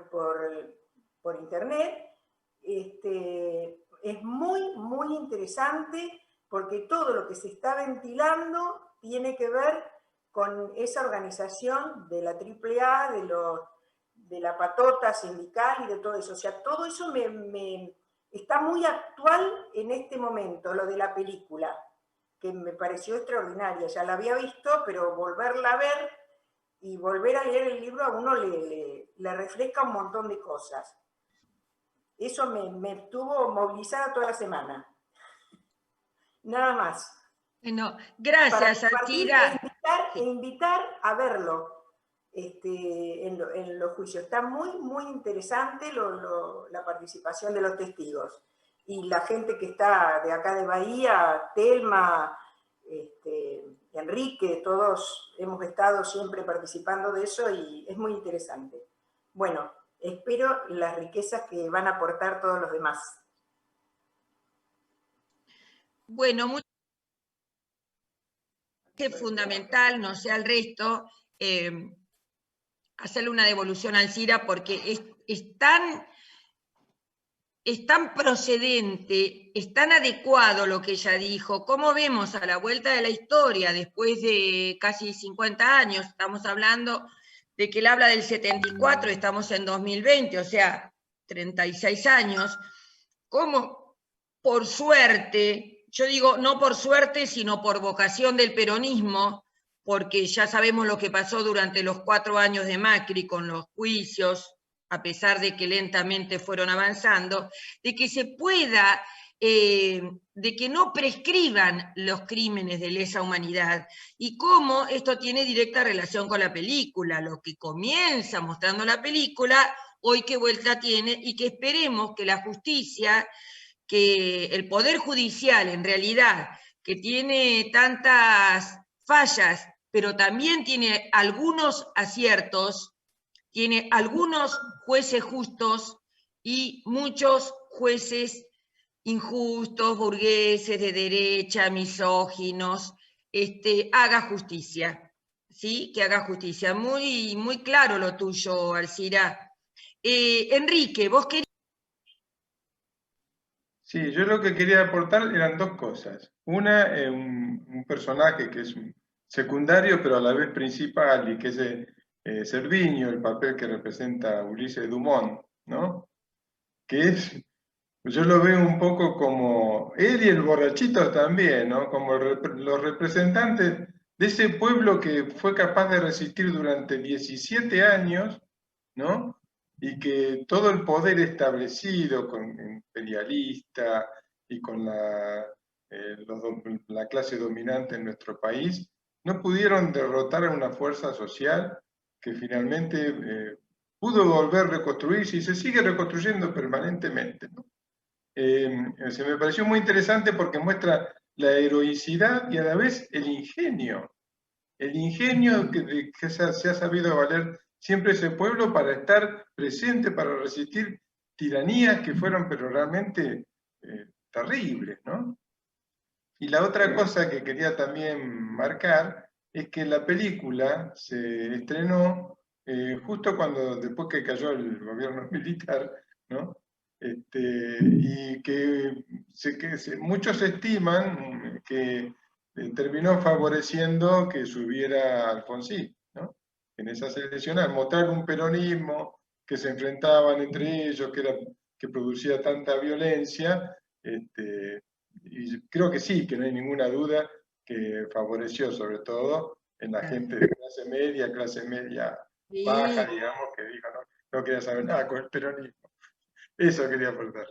por internet, es muy, muy interesante porque todo lo que se está ventilando tiene que ver con esa organización de la AAA, de la patota sindical y de todo eso. O sea, todo eso está muy actual en este momento, lo de la película, que me pareció extraordinaria. Ya la había visto, pero volverla a ver y volver a leer el libro a uno le refresca un montón de cosas. Eso me estuvo movilizada toda la semana. Nada más. Bueno, gracias, Elcira. E invitar a verlo en los juicios. Está muy, muy interesante la participación de los testigos. Y la gente que está de acá de Bahía, Telma, Enrique, todos hemos estado siempre participando de eso y es muy interesante. Bueno, espero las riquezas que van a aportar todos los demás. Bueno, es fundamental, no sé al resto, hacerle una devolución a Elcira porque es tan procedente, es tan adecuado lo que ella dijo. ¿Cómo vemos a la vuelta de la historia, después de casi 50 años, estamos hablando de que él habla del 74, estamos en 2020, o sea, 36 años, cómo por suerte, yo digo no por suerte, sino por vocación del peronismo, porque ya sabemos lo que pasó durante los 4 años de Macri con los juicios, a pesar de que lentamente fueron avanzando, de que se pueda, de que no prescriban los crímenes de lesa humanidad, y cómo esto tiene directa relación con la película, lo que comienza mostrando la película, hoy qué vuelta tiene, y que esperemos que la justicia, que el Poder Judicial en realidad, que tiene tantas fallas, pero también tiene algunos aciertos, tiene algunos jueces justos y muchos jueces injustos, burgueses, de derecha, misóginos, haga justicia, ¿sí? Que haga justicia. Muy, muy claro lo tuyo, Elcira. Enrique, vos querías... Sí, yo lo que quería aportar eran dos cosas. Una, un personaje que es secundario, pero a la vez principal, y que es Cerviño, el papel que representa Ulises Dumont, ¿no? Que es, yo lo veo un poco como él y el borrachito también, ¿no? Como los representantes de ese pueblo que fue capaz de resistir durante 17 años, ¿no? Y que todo el poder establecido con imperialista y con la clase dominante en nuestro país, no pudieron derrotar a una fuerza social que finalmente pudo volver a reconstruirse y se sigue reconstruyendo permanentemente, ¿no? Se me pareció muy interesante porque muestra la heroicidad y a la vez el ingenio que se ha sabido valer siempre ese pueblo para estar presente, para resistir tiranías que fueron pero realmente terribles, ¿no? Y la otra cosa que quería también marcar es que la película se estrenó justo después que cayó el gobierno militar, ¿no? Y que muchos estiman que terminó favoreciendo que subiera Alfonsín, ¿no? En esas elecciones, al mostrar un peronismo que se enfrentaban entre ellos, que producía tanta violencia, y creo que sí, que no hay ninguna duda que favoreció sobre todo en la gente de clase media baja, digamos, que dijo no quería saber nada con el peronismo. Eso quería aportar.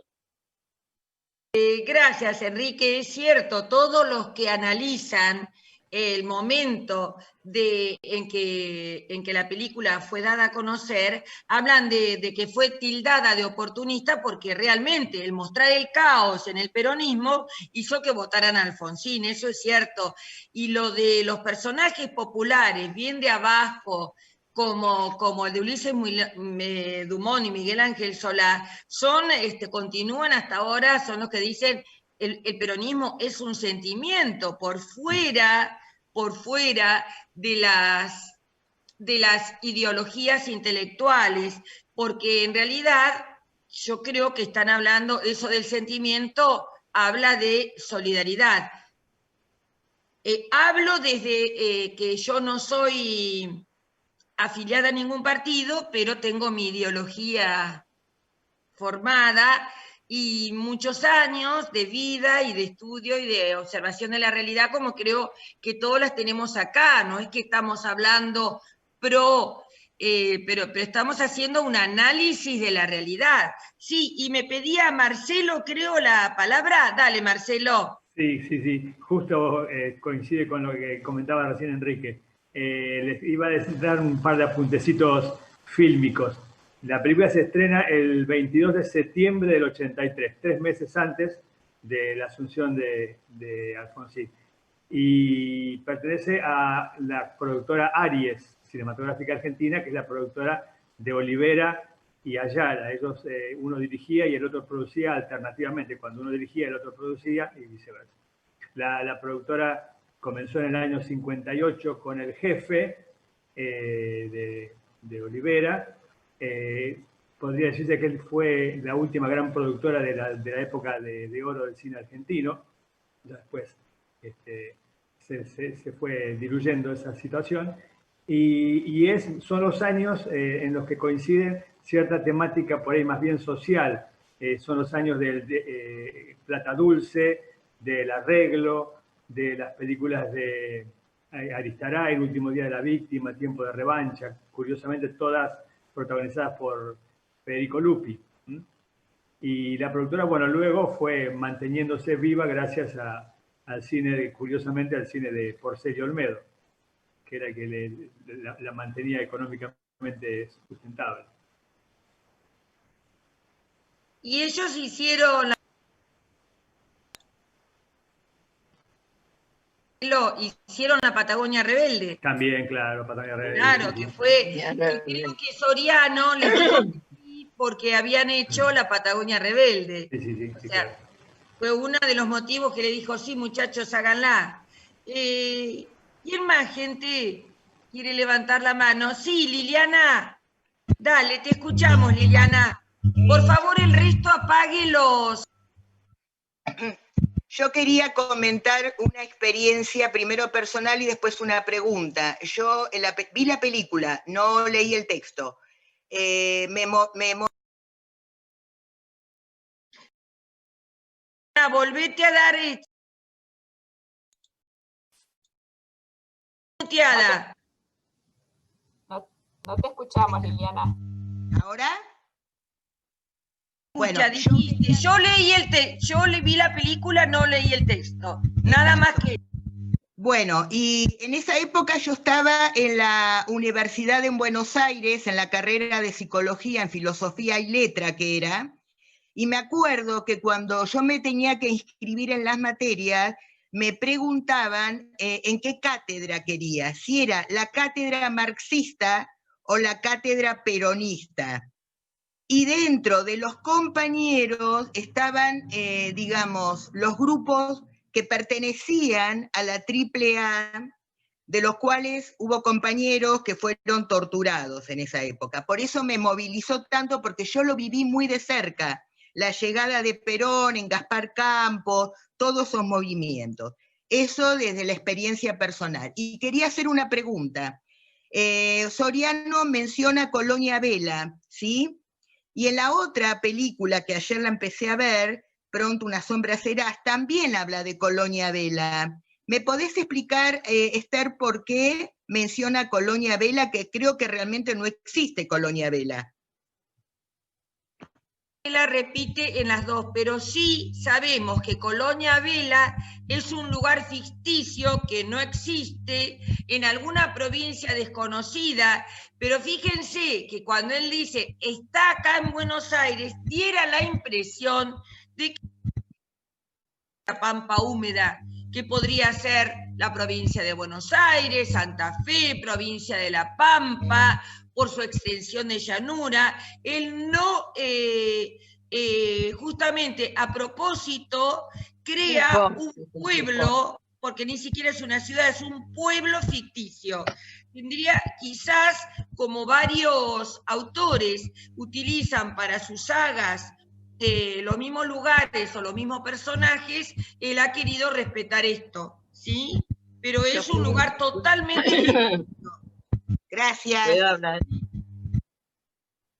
Gracias, Enrique. Es cierto, todos los que analizan el momento en que la película fue dada a conocer, hablan de que fue tildada de oportunista porque realmente el mostrar el caos en el peronismo hizo que votaran a Alfonsín, eso es cierto. Y lo de los personajes populares, bien de abajo, como el de Ulises Dumont y Miguel Ángel Solá, continúan hasta ahora, son los que dicen el peronismo es un sentimiento por fuera de las ideologías intelectuales, porque en realidad yo creo que están hablando, eso del sentimiento habla de solidaridad. Hablo desde que yo no soy afiliada a ningún partido, pero tengo mi ideología formada y muchos años de vida y de estudio y de observación de la realidad, como creo que todas las tenemos acá. No es que estamos hablando pero estamos haciendo un análisis de la realidad. Sí, y me pedía Marcelo, creo, la palabra. Dale, Marcelo. Sí, justo coincide con lo que comentaba recién Enrique. Les iba a dar un par de apuntecitos fílmicos. La película se estrena el 22 de septiembre del 83, 3 meses antes de la asunción de Alfonsín. Y pertenece a la productora Aries, Cinematográfica Argentina, que es la productora de Olivera y Ayala. Ellos, uno dirigía y el otro producía alternativamente. Cuando uno dirigía, el otro producía y viceversa. La productora comenzó en el año 58 con El Jefe de Olivera. Podría decirse que él fue la última gran productora de la época de oro del cine argentino. Ya después se fue diluyendo esa situación. Y son los años en los que coinciden cierta temática por ahí más bien social. Son los años del Plata Dulce, del Arreglo, de las películas de Aristará, El último día de la víctima, Tiempo de revancha, curiosamente todas protagonizadas por Federico Lupi. Y la productora, bueno, luego fue manteniéndose viva gracias al cine, curiosamente al cine de Porcel y Olmedo, que era el que la mantenía económicamente sustentable. Y ellos hicieron la Patagonia Rebelde. También, claro, Patagonia Rebelde. Claro, que fue, creo que Soriano les dijo porque habían hecho la Patagonia Rebelde. Sí, o sea, claro. Fue uno de los motivos que le dijo, sí, muchachos, háganla. ¿Quién más, gente, quiere levantar la mano? Sí, Liliana. Dale, te escuchamos, Liliana. Por favor, el resto apague los... Yo quería comentar una experiencia, primero personal y después una pregunta. Yo vi la película, no leí el texto. Volvete a dar Muteada. No te escuchamos, Liliana. ¿Ahora? Bueno, dijiste, yo le vi la película, no leí el texto. Nada más que... Bueno, y en esa época yo estaba en la Universidad en Buenos Aires, en la carrera de Psicología, en Filosofía y Letra que era, y me acuerdo que cuando yo me tenía que inscribir en las materias, me preguntaban en qué cátedra quería, si era la cátedra marxista o la cátedra peronista. Y dentro de los compañeros estaban, digamos, los grupos que pertenecían a la AAA, de los cuales hubo compañeros que fueron torturados en esa época. Por eso me movilizó tanto, porque yo lo viví muy de cerca, la llegada de Perón en Gaspar Campos, todos esos movimientos. Eso desde la experiencia personal. Y quería hacer una pregunta. Soriano menciona Colonia Vela, ¿sí? Y en la otra película que ayer la empecé a ver, Pronto una sombra serás, también habla de Colonia Vela. ¿Me podés explicar, Esther, por qué menciona Colonia Vela, que creo que realmente no existe Colonia Vela? La repite en las dos, pero sí sabemos que Colonia Vela es un lugar ficticio que no existe en alguna provincia desconocida, pero fíjense que cuando él dice está acá en Buenos Aires, diera la impresión de que la pampa húmeda, que podría ser la provincia de Buenos Aires, Santa Fe, provincia de La Pampa, por su extensión de llanura. Él no, justamente a propósito, crea un pueblo, porque ni siquiera es una ciudad, es un pueblo ficticio. Tendría quizás, como varios autores utilizan para sus sagas, los mismos lugares o los mismos personajes, él ha querido respetar esto, ¿sí? Pero es un lugar totalmente... Gracias. ¿Puedo hablar?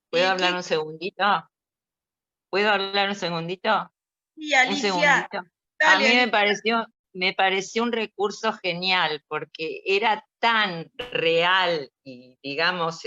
¿Puedo hablar un segundito? ¿Puedo hablar un segundito? Sí, Alicia. Un segundito. Dale, a mí me pareció un recurso genial, porque era tan real y, digamos,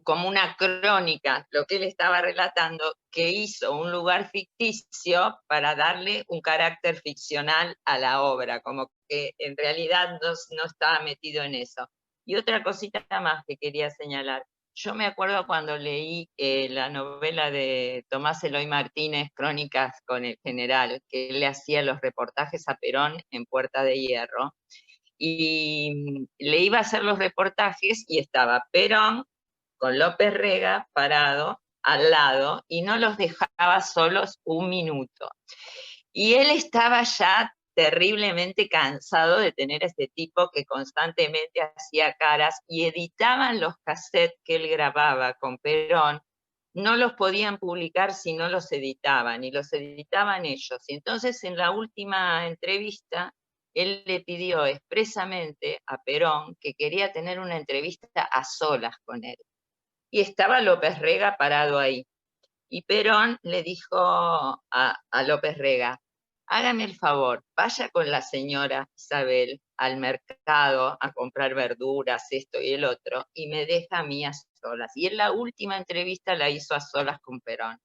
como una crónica, lo que él estaba relatando, que hizo un lugar ficticio para darle un carácter ficcional a la obra, como que en realidad no estaba metido en eso. Y otra cosita más que quería señalar. Yo me acuerdo cuando leí la novela de Tomás Eloy Martínez, Crónicas con el General, que él le hacía los reportajes a Perón en Puerta de Hierro, y le iba a hacer los reportajes y estaba Perón con López Rega parado al lado y no los dejaba solos un minuto. Y él estaba ya terriblemente cansado de tener a este tipo que constantemente hacía caras, y editaban los cassettes que él grababa con Perón, no los podían publicar si no los editaban, y los editaban ellos. Y entonces en la última entrevista, él le pidió expresamente a Perón que quería tener una entrevista a solas con él. Y estaba López Rega parado ahí. Y Perón le dijo a López Rega: hágame el favor, vaya con la señora Isabel al mercado a comprar verduras, esto y el otro, y me deja a mí a solas. Y en la última entrevista la hizo a solas con Perón.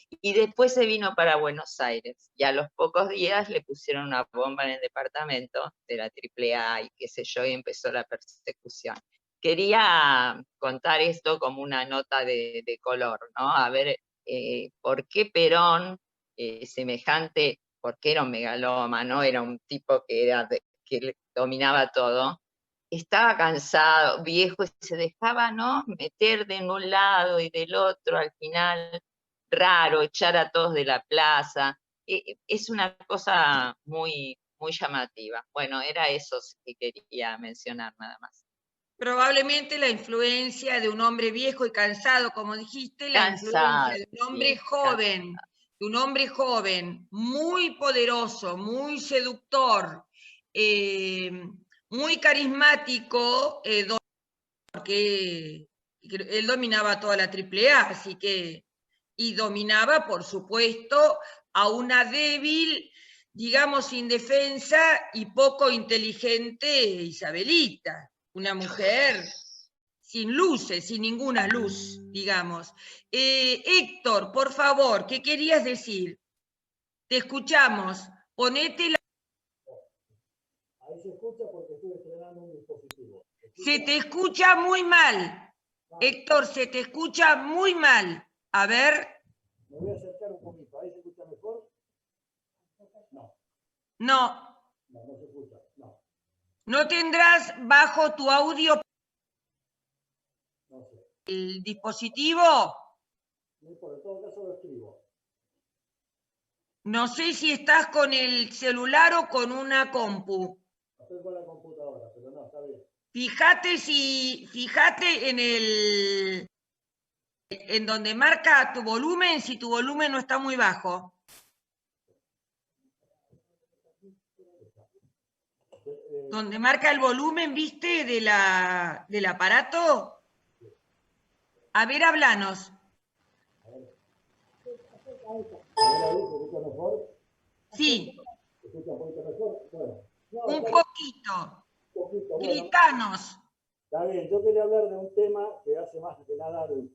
Y después se vino para Buenos Aires, y a los pocos días le pusieron una bomba en el departamento de la AAA y qué sé yo, y empezó la persecución. Quería contar esto como una nota de color, ¿no? A ver, ¿por qué Perón, semejante, porque era un megalómano, era un tipo que dominaba todo, estaba cansado, viejo, y se dejaba, ¿no?, meter de un lado y del otro, al final, raro, echar a todos de la plaza? Es una cosa muy, muy llamativa. Bueno, era eso que quería mencionar nada más. Probablemente la influencia de un hombre viejo y cansado, como dijiste, la influencia de un hombre joven, de un hombre joven, muy poderoso, muy seductor, muy carismático, porque él dominaba toda la AAA, así que, y dominaba, por supuesto, a una débil digamos, indefensa y poco inteligente Isabelita, una mujer sin luces, sin ninguna luz, digamos. Héctor, por favor, ¿qué querías decir? Te escuchamos, ponete la... Ahí se escucha porque estoy estrenando un dispositivo. Se te escucha muy mal, Héctor, se te escucha muy mal. A ver. Me voy a acercar un poquito, ¿ahí se escucha mejor? No. No. No, no se escucha, no. ¿No tendrás bajo tu audio No sé. el dispositivo? No, por todo caso lo escribo. No sé si estás con el celular o con una compu. Estoy con la computadora, pero no, está bien. Fíjate en donde marca tu volumen, si tu volumen no está muy bajo. Donde marca el volumen, ¿viste? Del aparato. A ver, háblanos. ¿Se escucha mejor? Sí. ¿Se escucha un poquito mejor? Bueno. No, un poquito. Bueno. Gritanos. Está bien, yo quería hablar de un tema que hace más que nada al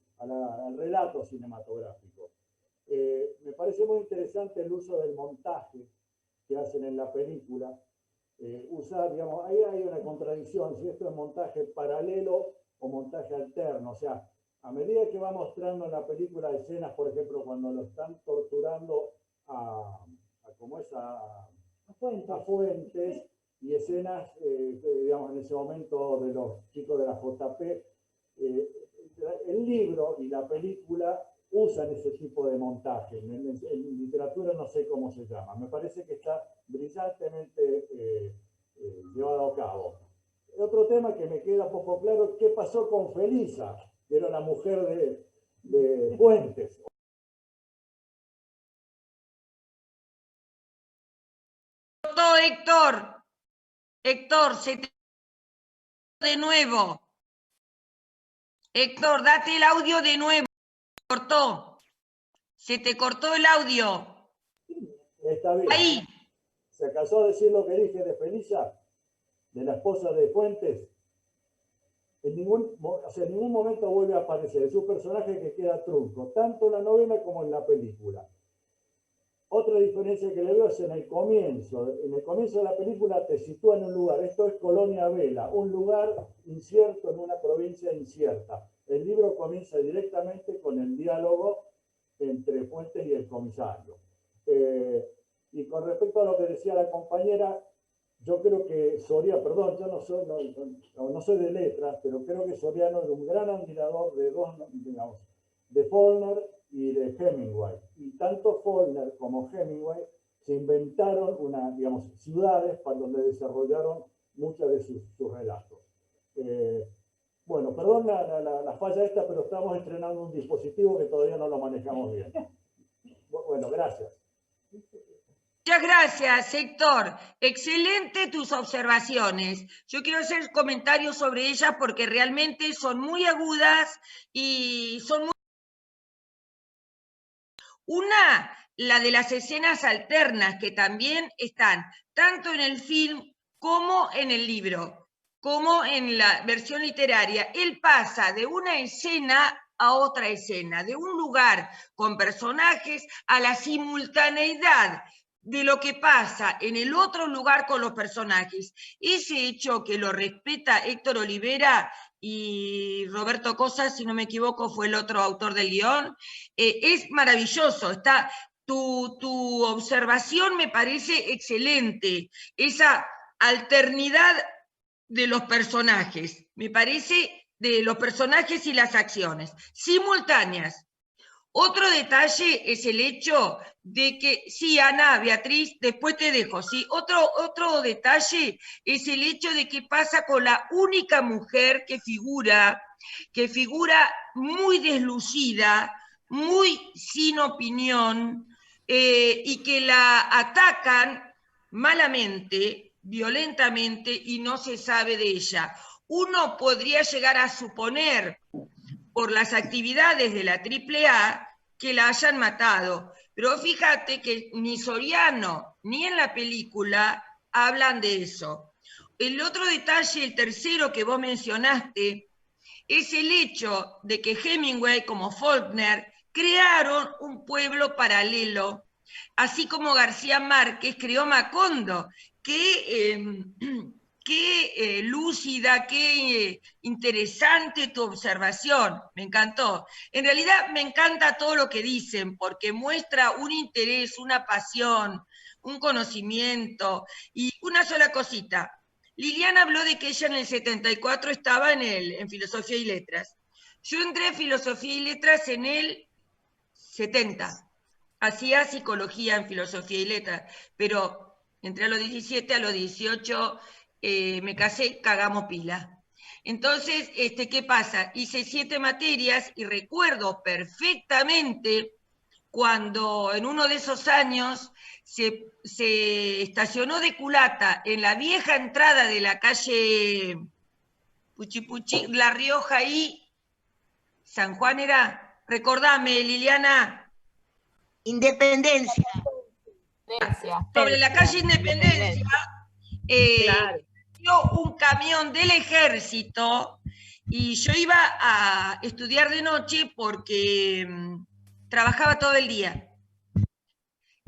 relato cinematográfico. Me parece muy interesante el uso del montaje que hacen en la película. Usar, digamos, ahí hay una contradicción, si esto es montaje paralelo o montaje alterno. O sea, a medida que va mostrando en la película escenas, por ejemplo, cuando lo están torturando a Fuentes, y escenas, digamos, en ese momento de los chicos de la JP, el libro y la película usan ese tipo de montaje. En literatura no sé cómo se llama. Me parece que está brillantemente llevado a cabo. Otro tema que me queda poco claro, ¿qué pasó con Felisa, que era la mujer de Fuentes? Héctor, se te de nuevo. Héctor, date el audio de nuevo. Se te cortó el audio. Está bien. Ahí. ¿Se alcanzó a decir lo que dije de Felisa, de la esposa de Fuentes? En ningún momento vuelve a aparecer. Es un personaje que queda trunco, tanto en la novela como en la película. Otra diferencia que le veo es en el comienzo. En el comienzo de la película te sitúa en un lugar. Esto es Colonia Vela, un lugar incierto en una provincia incierta. El libro comienza directamente con el diálogo entre Fuentes y el comisario. Y con respecto a lo que decía la compañera, yo creo que Soriano, perdón, yo no soy de letras, pero creo que Soriano era un gran admirador de Faulkner y de Hemingway. Y tanto Faulkner como Hemingway se inventaron ciudades para donde desarrollaron muchos de sus relatos. Bueno, perdón la falla esta, pero estamos estrenando un dispositivo que todavía no lo manejamos bien. Bueno, gracias. Muchas gracias, Héctor. Excelente tus observaciones. Yo quiero hacer comentarios sobre ellas porque realmente son muy agudas y son muy... Una, la de las escenas alternas, que también están tanto en el film como en el libro, como en la versión literaria. Él pasa de una escena a otra escena, de un lugar con personajes a la simultaneidad de lo que pasa en el otro lugar con los personajes. Ese hecho que lo respeta Héctor Olivera y Roberto Cosa, si no me equivoco, fue el otro autor del guión, es maravilloso. Tu observación me parece excelente. Esa alternidad de los personajes, me parece, de los personajes y las acciones, simultáneas. Otro detalle es el hecho de que, sí, Ana, Beatriz, después te dejo, sí, otro detalle es el hecho de que pasa con la única mujer que figura muy deslucida, muy sin opinión, y que la atacan malamente, violentamente, y no se sabe de ella. Uno podría llegar a suponer, por las actividades de la AAA, que la hayan matado. Pero fíjate que ni Soriano ni en la película hablan de eso. El otro detalle, el tercero que vos mencionaste, es el hecho de que Hemingway, como Faulkner, crearon un pueblo paralelo, así como García Márquez creó Macondo. Qué lúcida, qué interesante tu observación, me encantó. En realidad me encanta todo lo que dicen, porque muestra un interés, una pasión, un conocimiento, y una sola cosita. Liliana habló de que ella en el 74 estaba en Filosofía y Letras. Yo entré en Filosofía y Letras en el 70. Hacía psicología en Filosofía y Letras, pero entré a los 17, a los 18 me casé, cagamos pila. Entonces, ¿qué pasa? Hice 7 materias y recuerdo perfectamente cuando en uno de esos años se estacionó de culata en la vieja entrada de la calle Puchipuchi, La Rioja y San Juan era, recordame, Liliana. Independencia. Sobre la calle Independencia, claro. Un camión del ejército y yo iba a estudiar de noche porque trabajaba todo el día.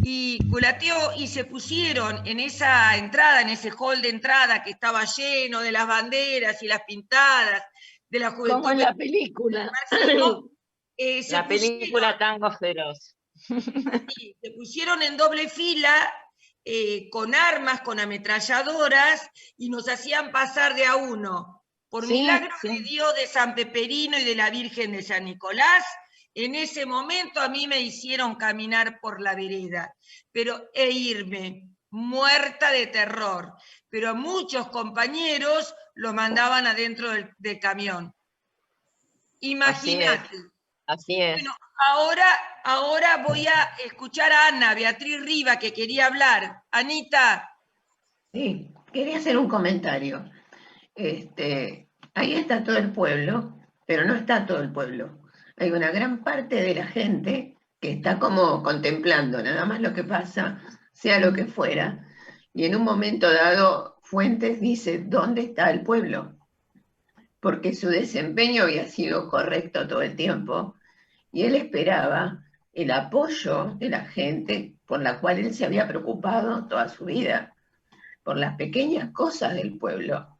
Y culateó y se pusieron en esa entrada, en ese hall de entrada que estaba lleno de las banderas y las pintadas de la juventud. Como en la película. La película Tango Feroz. Sí, se pusieron en doble fila con armas, con ametralladoras, y nos hacían pasar de a uno. Por milagro de Dios, de San Peperino y de la Virgen de San Nicolás, en ese momento a mí me hicieron caminar por la vereda, e irme, muerta de terror. Pero muchos compañeros lo mandaban adentro del camión. Imagínate. Así es. Bueno, ahora voy a escuchar a Ana, Beatriz Riva, que quería hablar. Anita. Sí, quería hacer un comentario. Ahí está todo el pueblo, pero no está todo el pueblo. Hay una gran parte de la gente que está como contemplando nada más lo que pasa, sea lo que fuera. Y en un momento dado, Fuentes dice, ¿dónde está el pueblo? Porque su desempeño había sido correcto todo el tiempo. Y él esperaba el apoyo de la gente por la cual él se había preocupado toda su vida, por las pequeñas cosas del pueblo,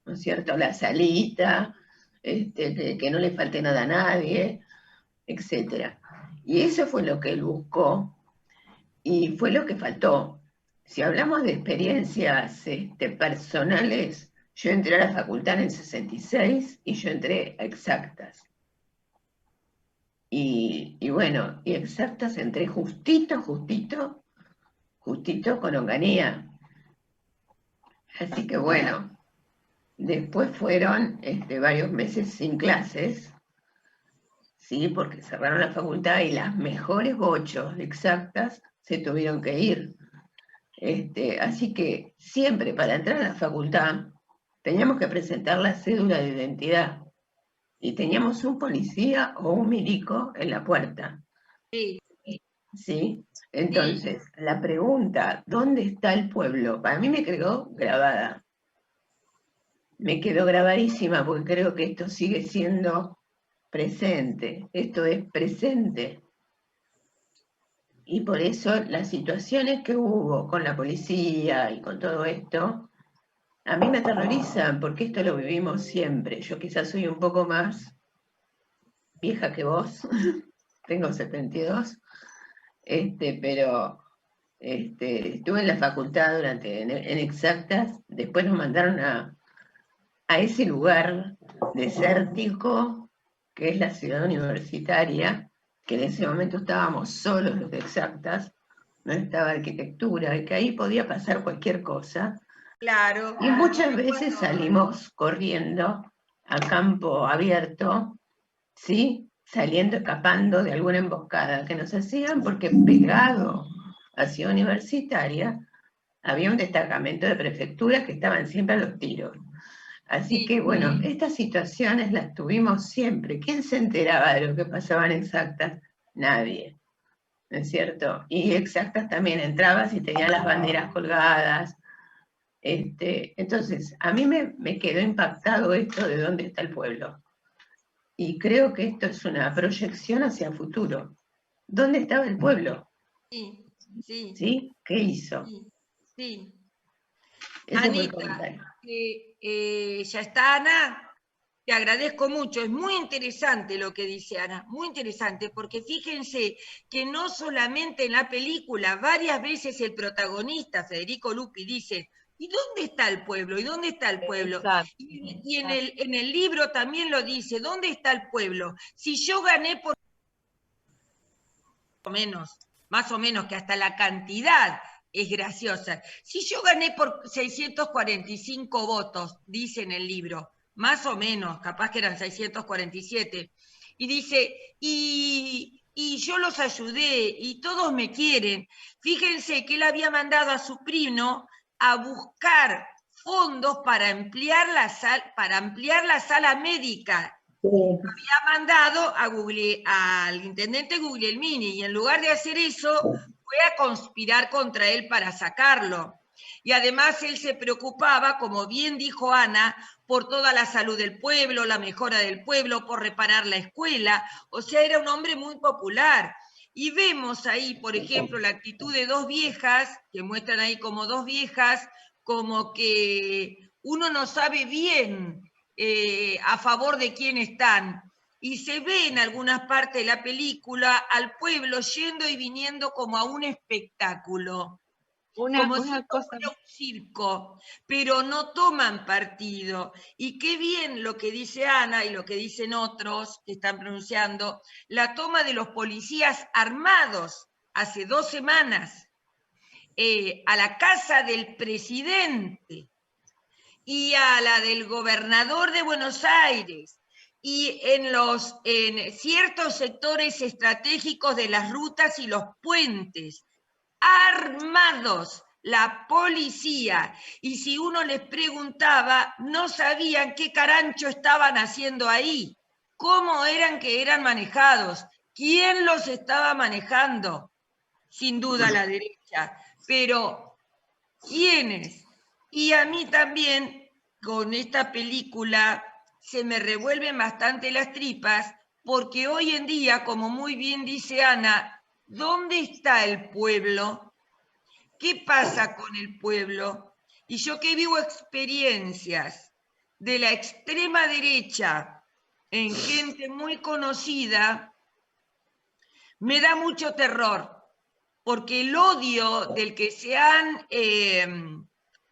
¿no es cierto? La salita, que no le falte nada a nadie, etc. Y eso fue lo que él buscó y fue lo que faltó. Si hablamos de experiencias personales, yo entré a la facultad en el 66 y yo entré a Exactas. Y bueno, y Exactas entré justito con Onganía. Así que bueno, después fueron varios meses sin clases, sí, porque cerraron la facultad y las mejores bochos de Exactas se tuvieron que ir. Así que siempre para entrar a la facultad teníamos que presentar la cédula de identidad. Y teníamos un policía o un milico en la puerta. Sí. ¿Sí? Entonces, la pregunta, ¿dónde está el pueblo? Para mí me quedó grabada. Me quedó grabadísima porque creo que esto sigue siendo presente. Esto es presente. Y por eso las situaciones que hubo con la policía y con todo esto, a mí me aterrorizan porque esto lo vivimos siempre. Yo quizás soy un poco más vieja que vos, tengo 72, pero estuve en la facultad en Exactas, después nos mandaron a ese lugar desértico que es la ciudad universitaria, que en ese momento estábamos solos los de Exactas, no estaba arquitectura, y que ahí podía pasar cualquier cosa. Claro. Y muchas veces salimos corriendo a campo abierto, ¿sí? Saliendo, escapando de alguna emboscada que nos hacían, porque pegado a Ciudad Universitaria había un destacamento de prefecturas que estaban siempre a los tiros. Así que, bueno, estas situaciones las tuvimos siempre. ¿Quién se enteraba de lo que pasaba en Exactas? Nadie. ¿no es cierto? Y exactas también, entrabas y tenías las banderas colgadas. Entonces, a mí me quedó impactado esto de dónde está el pueblo. Y creo que esto es una proyección hacia el futuro. ¿Dónde estaba el pueblo? Sí, sí. ¿Sí? ¿Qué hizo? Sí, sí. Ese fue el Anita, comentario. ¿ya está Ana? Te agradezco mucho, es muy interesante lo que dice Ana, muy interesante, porque fíjense que no solamente en la película, varias veces el protagonista, Federico Lupi, dice, ¿y dónde está el pueblo? ¿Y dónde está el pueblo? Exacto. Y en el libro también lo dice, ¿dónde está el pueblo? Si yo gané por más o menos, que hasta la cantidad es graciosa. Si yo gané por 645 votos, dice en el libro, más o menos, capaz que eran 647, y dice, y yo los ayudé, y todos me quieren. Fíjense que él había mandado a su primo a buscar fondos para ampliar la sala médica. Había mandado al intendente Guglielmini, y en lugar de hacer eso, fue a conspirar contra él para sacarlo. Y además él se preocupaba, como bien dijo Ana, por toda la salud del pueblo, la mejora del pueblo, por reparar la escuela. O sea, era un hombre muy popular. Y vemos ahí, por ejemplo, la actitud de dos viejas, que muestran ahí como dos viejas, como que uno no sabe bien a favor de quién están. Y se ve en algunas partes de la película al pueblo yendo y viniendo como a un espectáculo. Como si fuera un circo, pero no toman partido. Y qué bien lo que dice Ana y lo que dicen otros que están pronunciando, la toma de los policías armados hace 2 semanas a la casa del presidente y a la del gobernador de Buenos Aires, y en ciertos sectores estratégicos de las rutas y los puentes, armados, la policía, y si uno les preguntaba, no sabían qué carancho estaban haciendo ahí, cómo eran que eran manejados, quién los estaba manejando. Sin duda la derecha, pero ¿quiénes? Y a mí también, con esta película, se me revuelven bastante las tripas, porque hoy en día, como muy bien dice Ana, ¿dónde está el pueblo? ¿Qué pasa con el pueblo? Y yo que vivo experiencias de la extrema derecha en gente muy conocida, me da mucho terror, porque el odio del que se han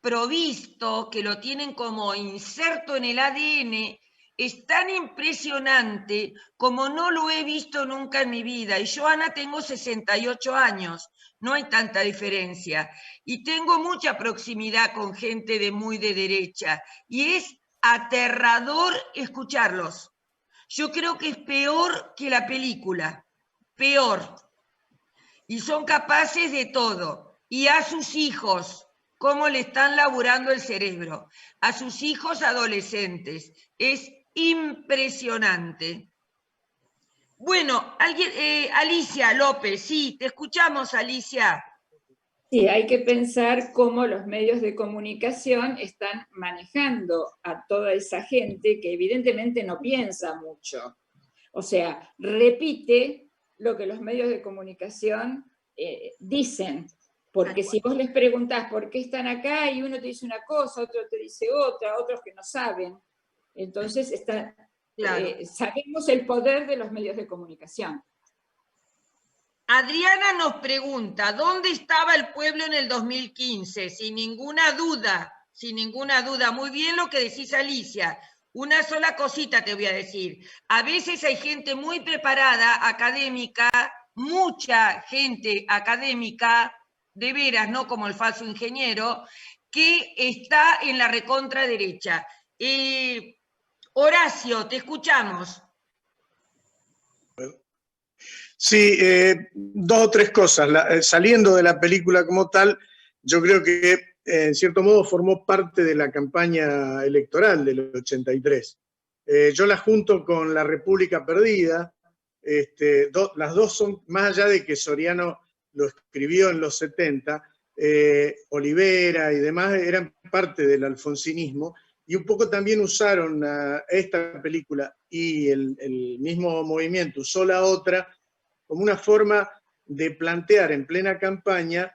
provisto, que lo tienen como inserto en el ADN, es tan impresionante como no lo he visto nunca en mi vida. Y yo, Ana, tengo 68 años, no hay tanta diferencia. Y tengo mucha proximidad con gente de muy de derecha. Y es aterrador escucharlos. Yo creo que es peor que la película, peor. Y son capaces de todo. Y a sus hijos, cómo le están laburando el cerebro. A sus hijos adolescentes. Es impresionante. Bueno, Alicia López, sí, te escuchamos, Alicia. Sí, hay que pensar cómo los medios de comunicación están manejando a toda esa gente que evidentemente no piensa mucho. O sea, repite lo que los medios de comunicación dicen. Porque si vos les preguntás por qué están acá y uno te dice una cosa, otro te dice otra, otros que no saben. Entonces, sabemos el poder de los medios de comunicación. Adriana nos pregunta, ¿dónde estaba el pueblo en el 2015? Sin ninguna duda, sin ninguna duda. Muy bien lo que decís, Alicia. Una sola cosita te voy a decir. A veces hay gente muy preparada, académica, mucha gente académica, de veras, no como el falso ingeniero, que está en la recontra derecha. Horacio, te escuchamos. Sí, 2 o 3 cosas. Saliendo de la película como tal, yo creo que en cierto modo formó parte de la campaña electoral del 83. Yo la junto con La República Perdida, las dos son, más allá de que Soriano lo escribió en los 70, Olivera y demás eran parte del alfonsinismo, y un poco también usaron esta película y el mismo movimiento usó la otra como una forma de plantear en plena campaña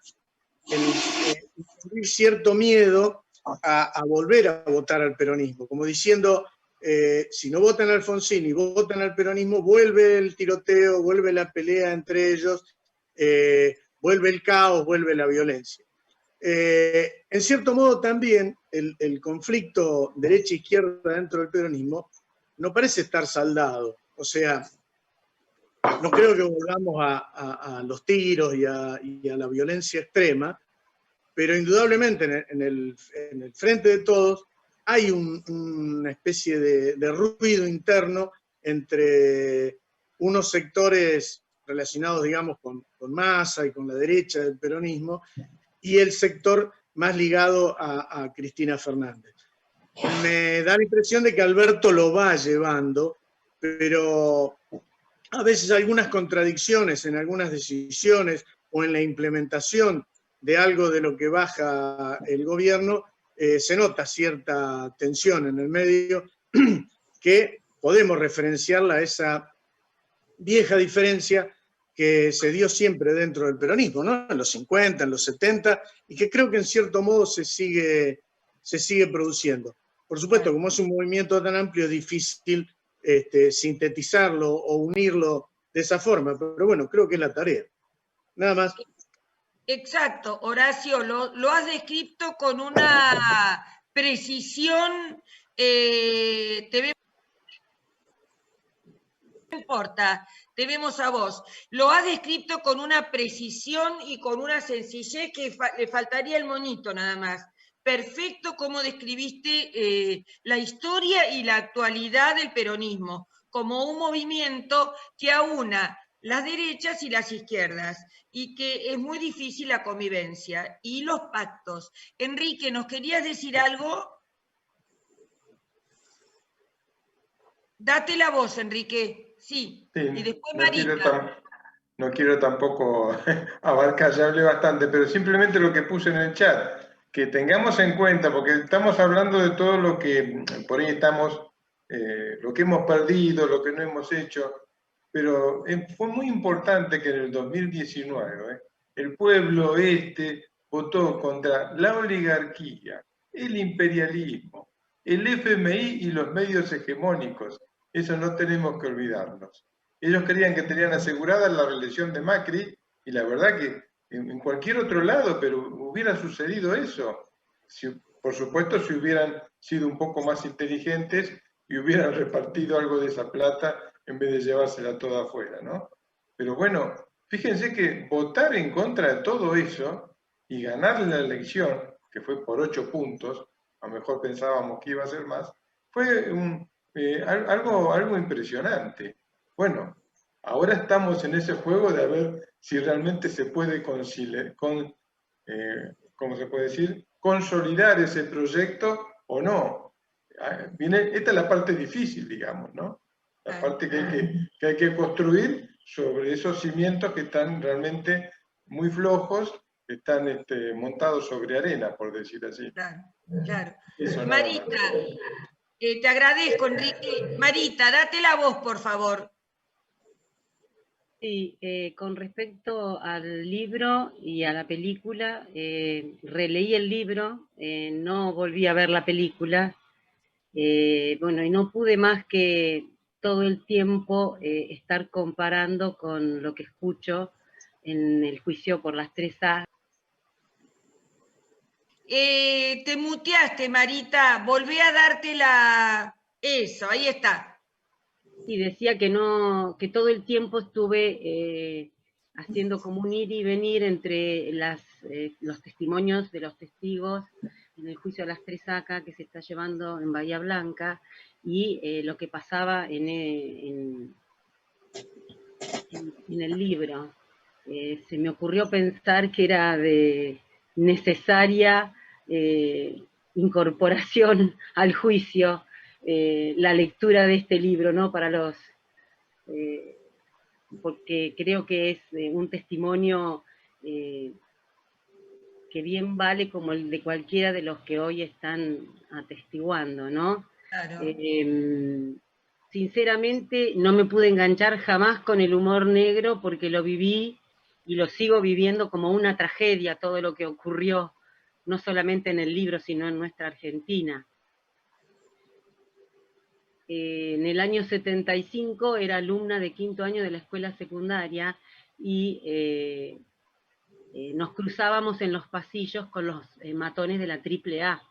cierto miedo a volver a votar al peronismo, como diciendo, si no votan a Alfonsín y votan al peronismo, vuelve el tiroteo, vuelve la pelea entre ellos, vuelve el caos, vuelve la violencia. En cierto modo también el conflicto derecha-izquierda dentro del peronismo no parece estar saldado. O sea, no creo que volvamos a los tiros y a la violencia extrema, pero indudablemente en el frente de todos hay una especie de ruido interno entre unos sectores relacionados, digamos, con Massa y con la derecha del peronismo, y el sector más ligado a Cristina Fernández. Me da la impresión de que Alberto lo va llevando, pero a veces algunas contradicciones en algunas decisiones o en la implementación de algo de lo que baja el gobierno, se nota cierta tensión en el medio que podemos referenciarla a esa vieja diferencia que se dio siempre dentro del peronismo, ¿no? En los 50, en los 70, y que creo que en cierto modo se sigue produciendo. Por supuesto, como es un movimiento tan amplio, es difícil sintetizarlo o unirlo de esa forma, pero bueno, creo que es la tarea. Nada más. Exacto, Horacio, lo has descrito con una precisión, no importa, te vemos a vos. Lo has descrito con una precisión y con una sencillez que le faltaría el monito nada más. Perfecto cómo describiste la historia y la actualidad del peronismo, como un movimiento que aúna las derechas y las izquierdas, y que es muy difícil la convivencia y los pactos. Enrique, ¿nos querías decir algo? Date la voz, Enrique. Sí. Y después Marita. No quiero tampoco abarcar, ya hablé bastante, pero simplemente lo que puse en el chat, que tengamos en cuenta, porque estamos hablando de todo lo que por ahí estamos, lo que hemos perdido, lo que no hemos hecho, pero fue muy importante que en el 2019 el pueblo votó contra la oligarquía, el imperialismo, el FMI y los medios hegemónicos. Eso no tenemos que olvidarnos. Ellos creían que tenían asegurada la reelección de Macri, y la verdad que en cualquier otro lado, pero hubiera sucedido eso. Por supuesto, si hubieran sido un poco más inteligentes y hubieran repartido algo de esa plata en vez de llevársela toda afuera, ¿no? Pero bueno, fíjense que votar en contra de todo eso y ganar la elección, que fue por 8 puntos, a lo mejor pensábamos que iba a ser más, fue algo impresionante. Bueno, ahora estamos en ese juego de a ver si realmente se puede ¿cómo se puede decir? Consolidar ese proyecto o no. Esta es la parte difícil, digamos, ¿no? La parte que hay que construir sobre esos cimientos que están realmente muy flojos, que están montados sobre arena, por decir así. Claro, claro. Marita, te agradezco, Enrique. Marita, date la voz, por favor. Sí, con respecto al libro y a la película, releí el libro, no volví a ver la película, bueno, y no pude más que todo el tiempo estar comparando con lo que escucho en el juicio por las 3A. Te muteaste, Marita, volví a darte eso, ahí está. Y decía que no, que todo el tiempo estuve haciendo como un ir y venir entre los testimonios de los testigos en el juicio de las 3A que se está llevando en Bahía Blanca y lo que pasaba en el libro. Se me ocurrió pensar que era de necesaria incorporación al juicio la lectura de este libro, ¿no? Para porque creo que es un testimonio que bien vale como el de cualquiera de los que hoy están atestiguando, ¿no? Claro. Sinceramente no me pude enganchar jamás con el humor negro porque lo viví y lo sigo viviendo como una tragedia, todo lo que ocurrió, no solamente en el libro, sino en nuestra Argentina. En el año 75 era alumna de 5º año de la escuela secundaria y nos cruzábamos en los pasillos con los matones de la AAA,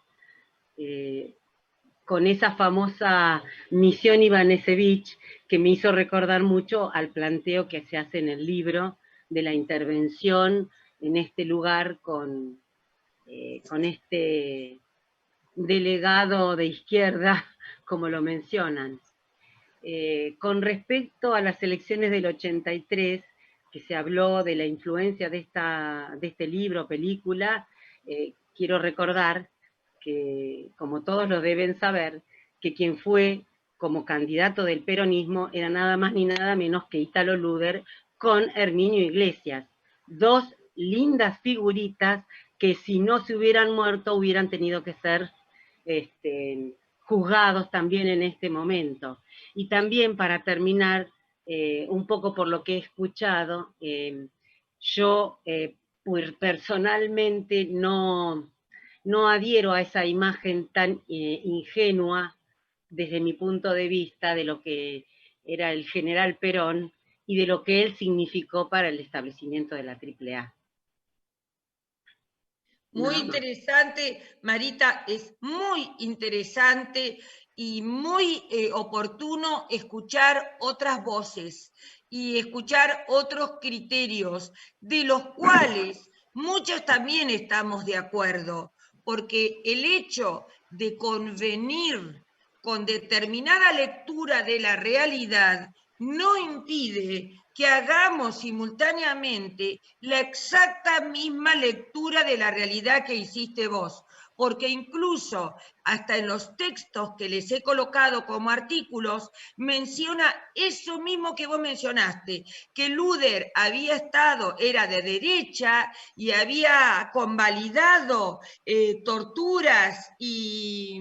con esa famosa misión Ivanesevich que me hizo recordar mucho al planteo que se hace en el libro de la intervención en este lugar con este delegado de izquierda, como lo mencionan. Con respecto a las elecciones del 83, que se habló de la influencia de este libro, película, quiero recordar que, como todos lo deben saber, que quien fue como candidato del peronismo era nada más ni nada menos que Italo Luder con Herminio Iglesias, dos lindas figuritas que si no se hubieran muerto hubieran tenido que ser juzgados también en este momento. Y también para terminar, un poco por lo que he escuchado, yo personalmente no adhiero a esa imagen tan ingenua desde mi punto de vista de lo que era el general Perón y de lo que él significó para el establecimiento de la AAA. Muy interesante, Marita, es muy interesante y muy oportuno escuchar otras voces y escuchar otros criterios, de los cuales muchos también estamos de acuerdo, porque el hecho de convenir con determinada lectura de la realidad no impide que hagamos simultáneamente la exacta misma lectura de la realidad que hiciste vos, porque incluso hasta en los textos que les he colocado como artículos, menciona eso mismo que vos mencionaste, que Luder era de derecha y había convalidado torturas y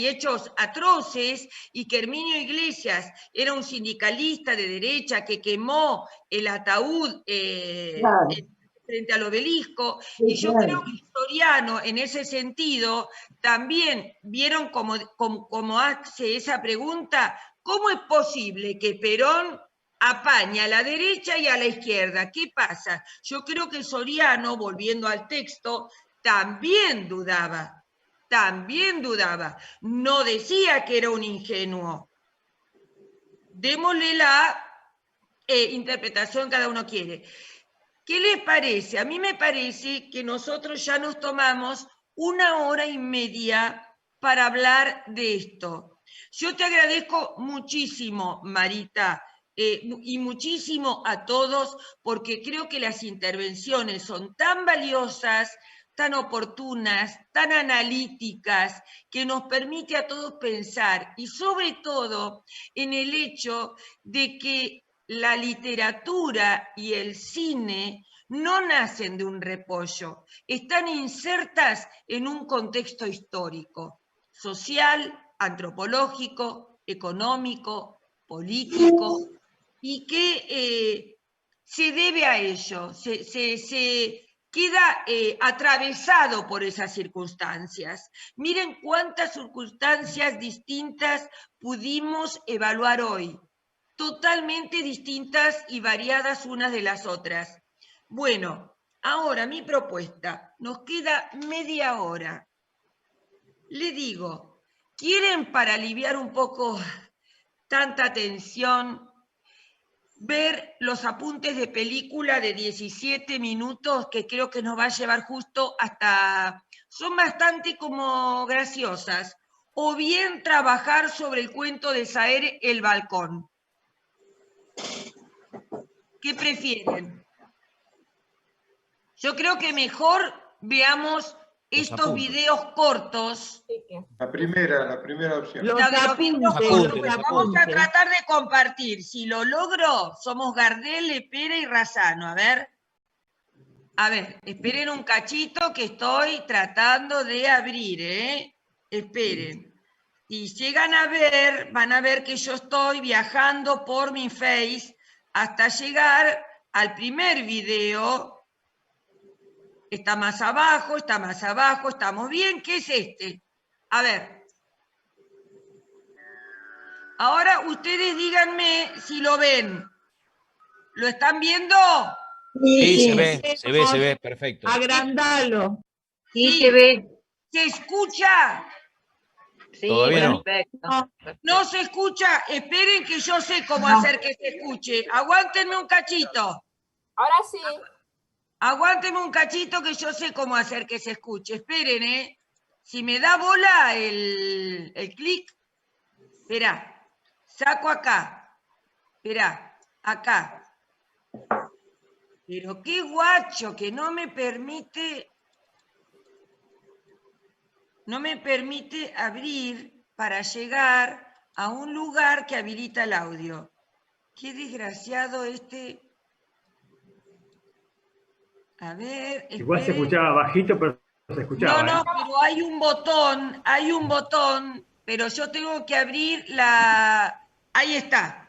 hechos atroces, y que Herminio Iglesias era un sindicalista de derecha que quemó el ataúd frente al obelisco, y yo creo que Soriano, en ese sentido, también vieron como hace esa pregunta, ¿cómo es posible que Perón apaña a la derecha y a la izquierda? ¿Qué pasa? Yo creo que Soriano, volviendo al texto, también dudaba, no decía que era un ingenuo. Démosle la interpretación que cada uno quiere. ¿Qué les parece? A mí me parece que nosotros ya nos tomamos 1 hora y media para hablar de esto. Yo te agradezco muchísimo, Marita, y muchísimo a todos, porque creo que las intervenciones son tan valiosas, tan oportunas, tan analíticas, que nos permite a todos pensar, y sobre todo en el hecho de que la literatura y el cine no nacen de un repollo, están insertas en un contexto histórico, social, antropológico, económico, político, y que se debe a ello, se queda atravesado por esas circunstancias. Miren cuántas circunstancias distintas pudimos evaluar hoy, totalmente distintas y variadas unas de las otras. Bueno, ahora mi propuesta, nos queda media hora. Le digo, ¿quieren, para aliviar un poco tanta tensión, ver los apuntes de película de 17 minutos que creo que nos va a llevar justo hasta... Son bastante como graciosas. O bien trabajar sobre el cuento de Saer El Balcón. ¿Qué prefieren? Yo creo que mejor veamos estos videos cortos. La primera opción. Vamos a tratar de compartir. Si lo logro, somos Gardel, Lepera y Razzano. A ver, esperen un cachito que estoy tratando de abrir, ¿eh? Esperen. Y llegan a ver, van a ver que yo estoy viajando por mi Face hasta llegar al primer video. Está más abajo, estamos bien. ¿Qué es este? A ver. Ahora ustedes díganme si lo ven. ¿Lo están viendo? Sí, se ve, perfecto. Agrandalo. Sí, se ve. ¿Se escucha? Sí, todavía no. Perfecto. No se escucha. Esperen que yo sé cómo hacer que se escuche. Aguántenme un cachito. Ahora sí. Aguántenme un cachito que yo sé cómo hacer que se escuche. Esperen, ¿eh? Si me da bola el clic. Esperá. Saco acá. Esperá. Acá. Pero qué guacho que no me permite abrir para llegar a un lugar que habilita el audio. Qué desgraciado este. A ver. Igual se escuchaba bajito, pero se escuchaba. No, pero hay un botón, pero yo tengo que abrir la. Ahí está.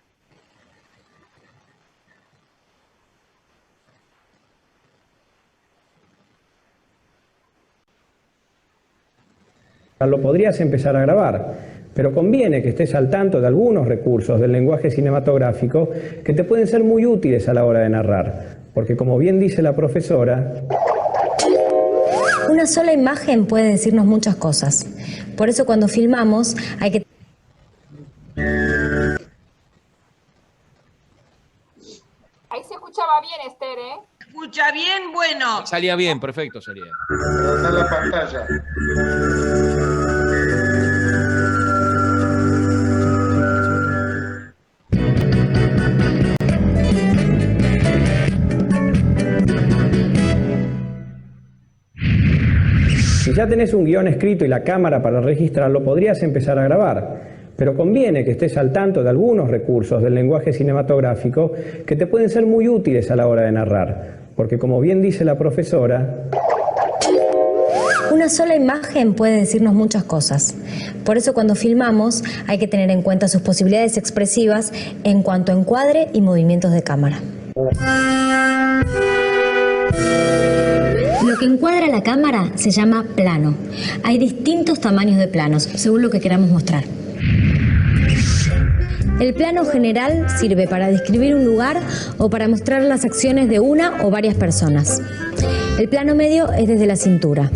Lo podrías empezar a grabar, pero conviene que estés al tanto de algunos recursos del lenguaje cinematográfico que te pueden ser muy útiles a la hora de narrar, porque como bien dice la profesora... Una sola imagen puede decirnos muchas cosas. Por eso cuando filmamos hay que... Ahí se escuchaba bien, Esther, ¿eh? ¿Escucha bien? Bueno. Salía bien, perfecto, salía. Está la pantalla. Si ya tenés un guión escrito y la cámara para registrarlo, podrías empezar a grabar. Pero conviene que estés al tanto de algunos recursos del lenguaje cinematográfico que te pueden ser muy útiles a la hora de narrar, porque como bien dice la profesora... Una sola imagen puede decirnos muchas cosas. Por eso cuando filmamos hay que tener en cuenta sus posibilidades expresivas en cuanto a encuadre y movimientos de cámara. Lo que encuadra la cámara se llama plano. Hay distintos tamaños de planos, según lo que queramos mostrar. El plano general sirve para describir un lugar o para mostrar las acciones de una o varias personas. El plano medio es desde la cintura.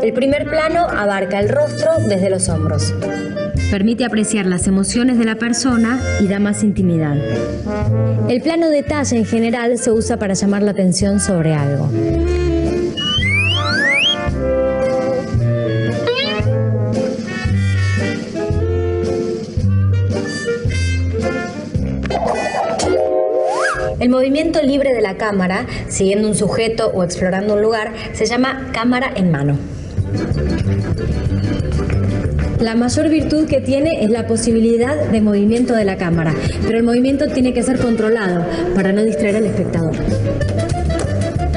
El primer plano abarca el rostro desde los hombros. Permite apreciar las emociones de la persona y da más intimidad. El plano detalle en general se usa para llamar la atención sobre algo. El movimiento libre de la cámara, siguiendo un sujeto o explorando un lugar, se llama cámara en mano. La mayor virtud que tiene es la posibilidad de movimiento de la cámara, pero el movimiento tiene que ser controlado para no distraer al espectador.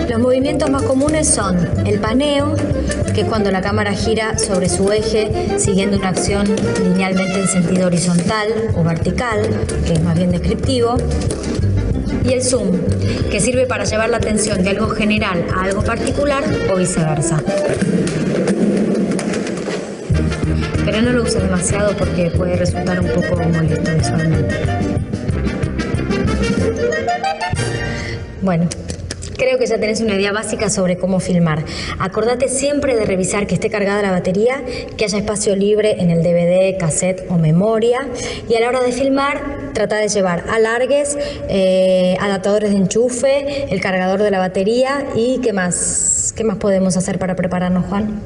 Los movimientos más comunes son el paneo, que es cuando la cámara gira sobre su eje siguiendo una acción linealmente en sentido horizontal o vertical, que es más bien descriptivo, y el zoom, que sirve para llevar la atención de algo general a algo particular o viceversa. Pero no lo uses demasiado porque puede resultar un poco molesto visualmente. Bueno, creo que ya tenés una idea básica sobre cómo filmar. Acordate siempre de revisar que esté cargada la batería, que haya espacio libre en el DVD, cassette o memoria. Y a la hora de filmar, trata de llevar alargues, adaptadores de enchufe, el cargador de la batería y ¿qué más podemos hacer para prepararnos, Juan?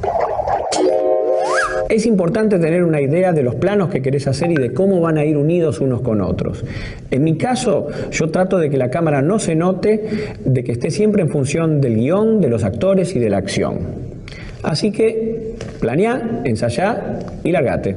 Es importante tener una idea de los planos que querés hacer y de cómo van a ir unidos unos con otros. En mi caso, yo trato de que la cámara no se note, de que esté siempre en función del guión, de los actores y de la acción. Así que planeá, ensayá y largate.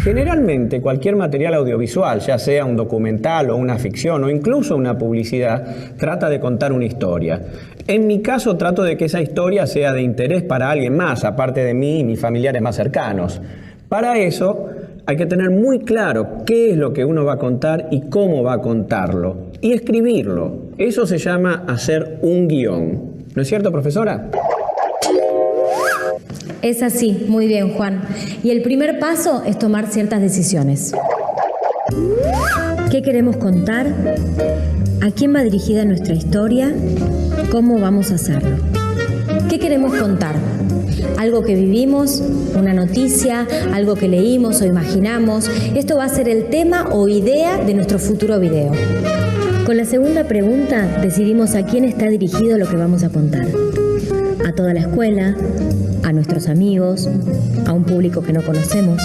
Generalmente cualquier material audiovisual, ya sea un documental o una ficción o incluso una publicidad, trata de contar una historia. En mi caso trato de que esa historia sea de interés para alguien más, aparte de mí y mis familiares más cercanos. Para eso hay que tener muy claro qué es lo que uno va a contar y cómo va a contarlo. Y escribirlo. Eso se llama hacer un guión. ¿No es cierto, profesora? Es así, muy bien, Juan. Y el primer paso es tomar ciertas decisiones. ¿Qué queremos contar? ¿A quién va dirigida nuestra historia? ¿Cómo vamos a hacerlo? ¿Qué queremos contar? ¿Algo que vivimos? ¿Una noticia? ¿Algo que leímos o imaginamos? Esto va a ser el tema o idea de nuestro futuro video. Con la segunda pregunta decidimos a quién está dirigido lo que vamos a contar. ¿A toda la escuela? ¿A nuestros amigos? ¿A un público que no conocemos?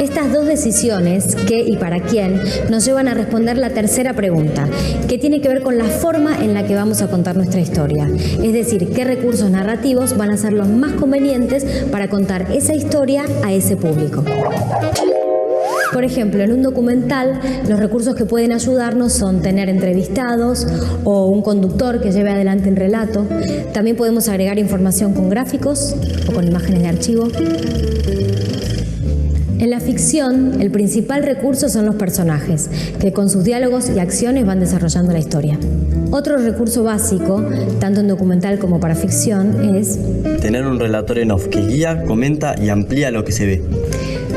Estas dos decisiones, qué y para quién, nos llevan a responder la tercera pregunta, que tiene que ver con la forma en la que vamos a contar nuestra historia. Es decir, qué recursos narrativos van a ser los más convenientes para contar esa historia a ese público. Por ejemplo, en un documental, los recursos que pueden ayudarnos son tener entrevistados o un conductor que lleve adelante el relato. También podemos agregar información con gráficos o con imágenes de archivo. En la ficción, el principal recurso son los personajes, que con sus diálogos y acciones van desarrollando la historia. Otro recurso básico, tanto en documental como para ficción, es tener un relator en off que guía, comenta y amplía lo que se ve.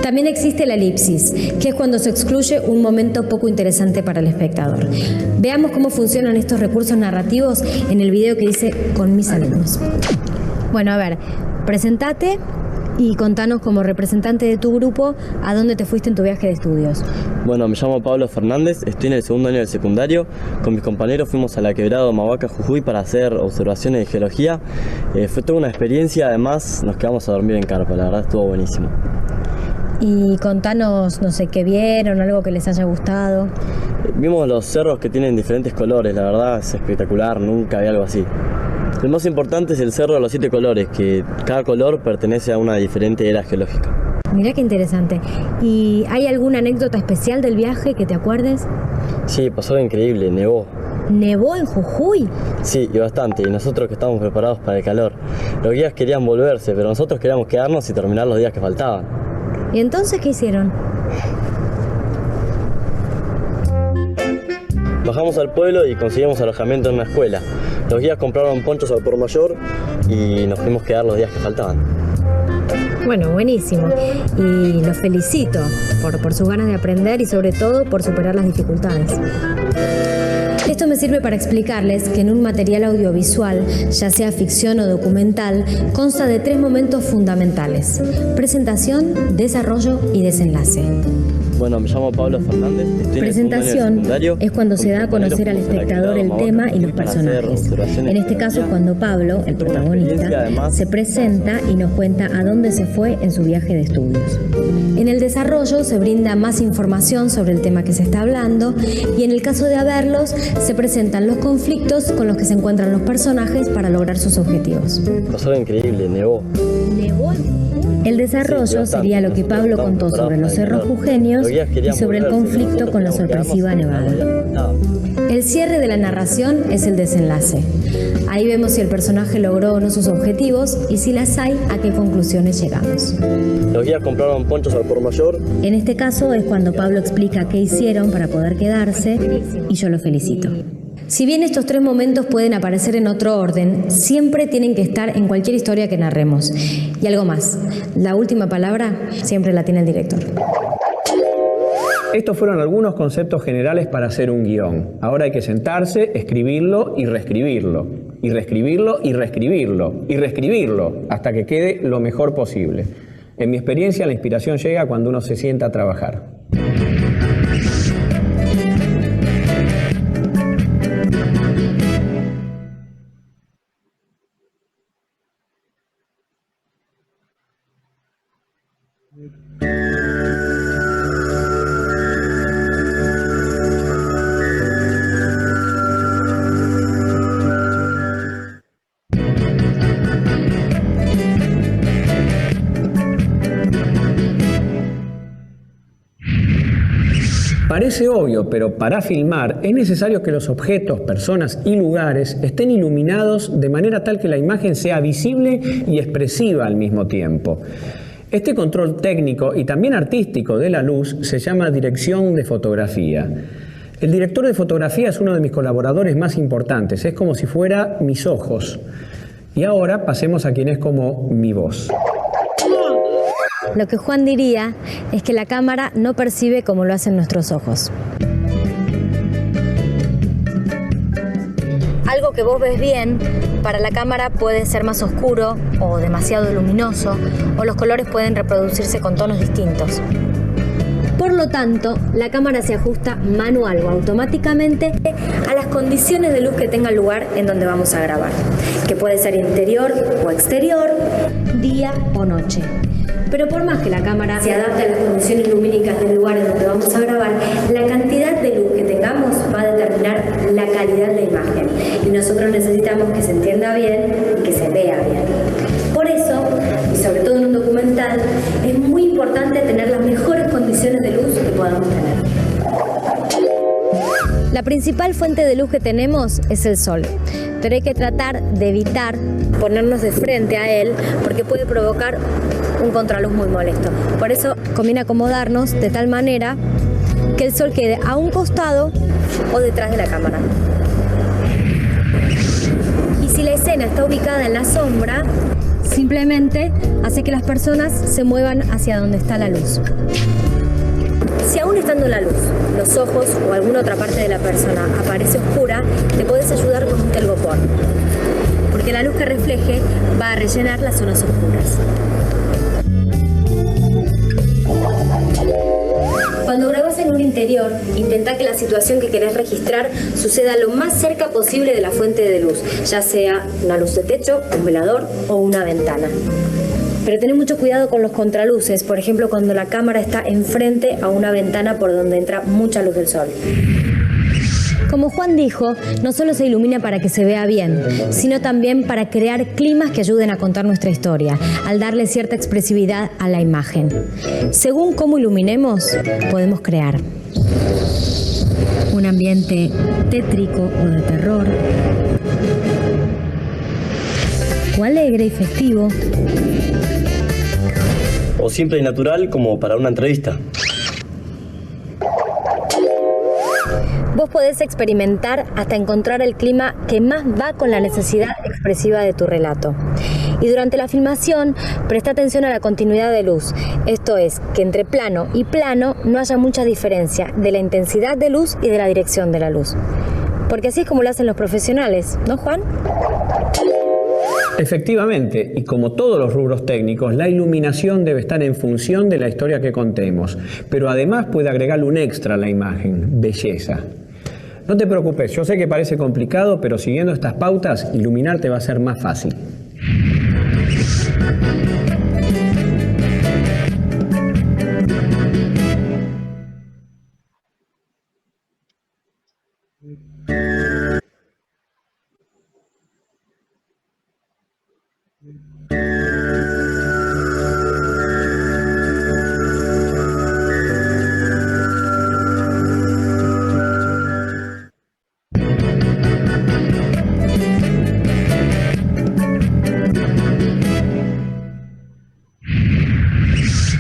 También existe la elipsis, que es cuando se excluye un momento poco interesante para el espectador. Veamos cómo funcionan estos recursos narrativos en el video que hice con mis alumnos. Bueno, a ver, presentate y contanos como representante de tu grupo a dónde te fuiste en tu viaje de estudios. Bueno, me llamo Pablo Fernández, estoy en el segundo año del secundario. Con mis compañeros fuimos a la quebrada Humahuaca, Jujuy, para hacer observaciones de geología. Fue toda una experiencia, además nos quedamos a dormir en carpa, la verdad estuvo buenísimo. Y contanos, no sé, qué vieron, algo que les haya gustado. Vimos los cerros que tienen diferentes colores, la verdad es espectacular, nunca vi algo así. Lo más importante es el cerro de los 7 colores, que cada color pertenece a una diferente era geológica. Mirá qué interesante. ¿Y hay alguna anécdota especial del viaje que te acuerdes? Sí, pasó algo increíble, nevó. ¿Nevó en Jujuy? Sí, y bastante, y nosotros que estábamos preparados para el calor. Los guías querían volverse, pero nosotros queríamos quedarnos y terminar los días que faltaban. ¿Y entonces qué hicieron? Bajamos al pueblo y conseguimos alojamiento en una escuela. Los guías compraron ponchos al por mayor y nos fuimos a quedar los días que faltaban. Bueno, buenísimo. Y los felicito por sus ganas de aprender y sobre todo por superar las dificultades. Esto me sirve para explicarles que en un material audiovisual, ya sea ficción o documental, consta de 3 momentos fundamentales: presentación, desarrollo y desenlace. Bueno, me llamo Pablo Fernández. Presentación es cuando se da a conocer al espectador el tema y los personajes. En este caso es cuando Pablo, el protagonista, se presenta y nos cuenta a dónde se fue en su viaje de estudios. En el desarrollo se brinda más información sobre el tema que se está hablando y en el caso de haberlos, se presentan los conflictos con los que se encuentran los personajes para lograr sus objetivos. Pasó algo increíble, nevó. ¿Nevó? El desarrollo sería lo que Pablo contó sobre los cerros jujeños y sobre el conflicto con la sorpresiva nevada. El cierre de la narración es el desenlace. Ahí vemos si el personaje logró o no sus objetivos y si las hay, a qué conclusiones llegamos. Los guías compraron ponchos al por mayor. En este caso es cuando Pablo explica qué hicieron para poder quedarse y yo lo felicito. Si bien estos 3 momentos pueden aparecer en otro orden, siempre tienen que estar en cualquier historia que narremos. Y algo más, la última palabra siempre la tiene el director. Estos fueron algunos conceptos generales para hacer un guión. Ahora hay que sentarse, escribirlo y reescribirlo. Y reescribirlo y reescribirlo. Y reescribirlo hasta que quede lo mejor posible. En mi experiencia, la inspiración llega cuando uno se sienta a trabajar. Parece obvio, pero para filmar es necesario que los objetos, personas y lugares estén iluminados de manera tal que la imagen sea visible y expresiva al mismo tiempo. Este control técnico y también artístico de la luz se llama dirección de fotografía. El director de fotografía es uno de mis colaboradores más importantes, es como si fuera mis ojos. Y ahora pasemos a quien es como mi voz. Lo que Juan diría es que la cámara no percibe como lo hacen nuestros ojos. Algo que vos ves bien, para la cámara puede ser más oscuro o demasiado luminoso, o los colores pueden reproducirse con tonos distintos. Por lo tanto, la cámara se ajusta manual o automáticamente a las condiciones de luz que tenga lugar en donde vamos a grabar, que puede ser interior o exterior, día o noche. Pero por más que la cámara se adapte a las condiciones lumínicas del lugar en donde vamos a grabar, la cantidad de luz que tengamos va a determinar la calidad de la imagen. Y nosotros necesitamos que se entienda bien y que se vea bien. Por eso, y sobre todo en un documental, es muy importante tener las mejores condiciones de luz que podamos tener. La principal fuente de luz que tenemos es el sol, pero hay que tratar de evitar ponernos de frente a él porque puede provocar un contraluz muy molesto. Por eso conviene acomodarnos de tal manera que el sol quede a un costado o detrás de la cámara. Y si la escena está ubicada en la sombra, simplemente hace que las personas se muevan hacia donde está la luz. Si aún estando la luz, los ojos o alguna otra parte de la persona aparece oscura, te podés ayudar con un telgopor, porque la luz que refleje va a rellenar las zonas oscuras. Cuando grabas en un interior, intenta que la situación que querés registrar suceda lo más cerca posible de la fuente de luz, ya sea una luz de techo, un velador o una ventana. Pero ten mucho cuidado con los contraluces, por ejemplo cuando la cámara está enfrente a una ventana por donde entra mucha luz del sol. Como Juan dijo, no solo se ilumina para que se vea bien, sino también para crear climas que ayuden a contar nuestra historia, al darle cierta expresividad a la imagen. Según cómo iluminemos, podemos crear un ambiente tétrico o de terror, o alegre y festivo, o simple y natural como para una entrevista. Vos podés experimentar hasta encontrar el clima que más va con la necesidad expresiva de tu relato. Y durante la filmación, presta atención a la continuidad de luz. Esto es, que entre plano y plano no haya mucha diferencia de la intensidad de luz y de la dirección de la luz. Porque así es como lo hacen los profesionales, ¿no, Juan? Efectivamente, y como todos los rubros técnicos, la iluminación debe estar en función de la historia que contemos, pero además puede agregarle un extra a la imagen, belleza. No te preocupes, yo sé que parece complicado, pero siguiendo estas pautas, iluminarte va a ser más fácil.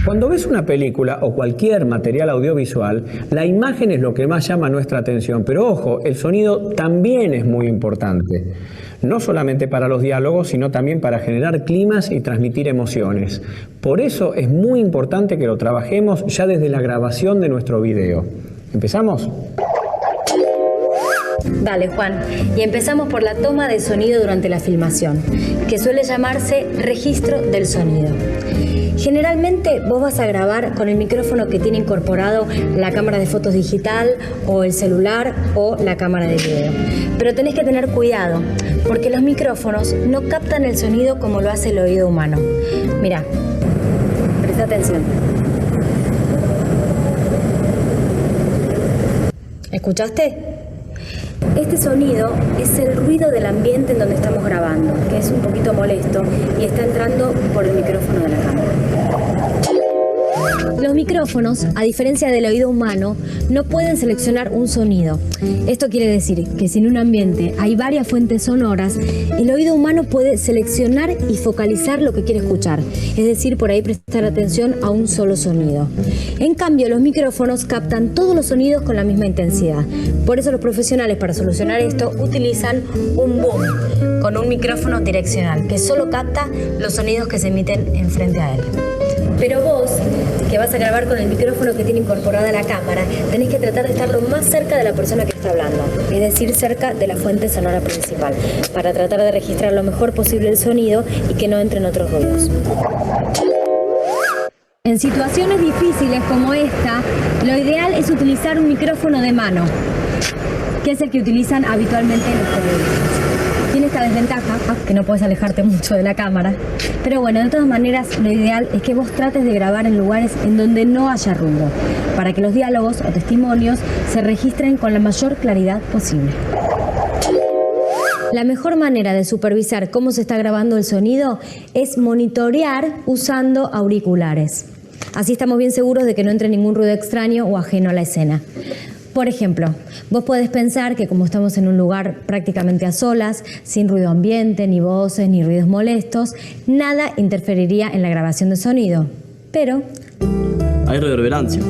Cuando ves una película o cualquier material audiovisual, la imagen es lo que más llama nuestra atención, pero ojo, el sonido también es muy importante. no solamente para los diálogos, sino también para generar climas y transmitir emociones. Por eso es muy importante que lo trabajemos ya desde la grabación de nuestro video. ¿Empezamos? Dale, Juan. Y empezamos por la toma de sonido durante la filmación, que suele llamarse registro del sonido. Generalmente vos vas a grabar con el micrófono que tiene incorporado la cámara de fotos digital o el celular o la cámara de video. Pero tenés que tener cuidado, porque los micrófonos no captan el sonido como lo hace el oído humano. Mirá, presta atención. ¿Escuchaste? Este sonido es el ruido del ambiente en donde estamos grabando, que es un poquito molesto y está entrando por el micrófono de la cámara. Los micrófonos, a diferencia del oído humano, no pueden seleccionar un sonido. Esto quiere decir que si en un ambiente hay varias fuentes sonoras, el oído humano puede seleccionar y focalizar lo que quiere escuchar, es decir, por ahí prestar atención a un solo sonido. En cambio, los micrófonos captan todos los sonidos con la misma intensidad. Por eso los profesionales, para solucionar esto, utilizan un boom con un micrófono direccional que solo capta los sonidos que se emiten enfrente a él. Pero vos, que vas a grabar con el micrófono que tiene incorporada la cámara, tenés que tratar de estar lo más cerca de la persona que está hablando, es decir, cerca de la fuente sonora principal, para tratar de registrar lo mejor posible el sonido y que no entren otros ruidos. En situaciones difíciles como esta, lo ideal es utilizar un micrófono de mano, que es el que utilizan habitualmente los periodistas. Tiene esta desventaja, que no puedes alejarte mucho de la cámara, pero bueno, de todas maneras lo ideal es que vos trates de grabar en lugares en donde no haya ruido, para que los diálogos o testimonios se registren con la mayor claridad posible. La mejor manera de supervisar cómo se está grabando el sonido es monitorear usando auriculares. Así estamos bien seguros de que no entre ningún ruido extraño o ajeno a la escena. Por ejemplo, vos podés pensar que como estamos en un lugar prácticamente a solas, sin ruido ambiente, ni voces, ni ruidos molestos, nada interferiría en la grabación de sonido. Pero hay reverberancia.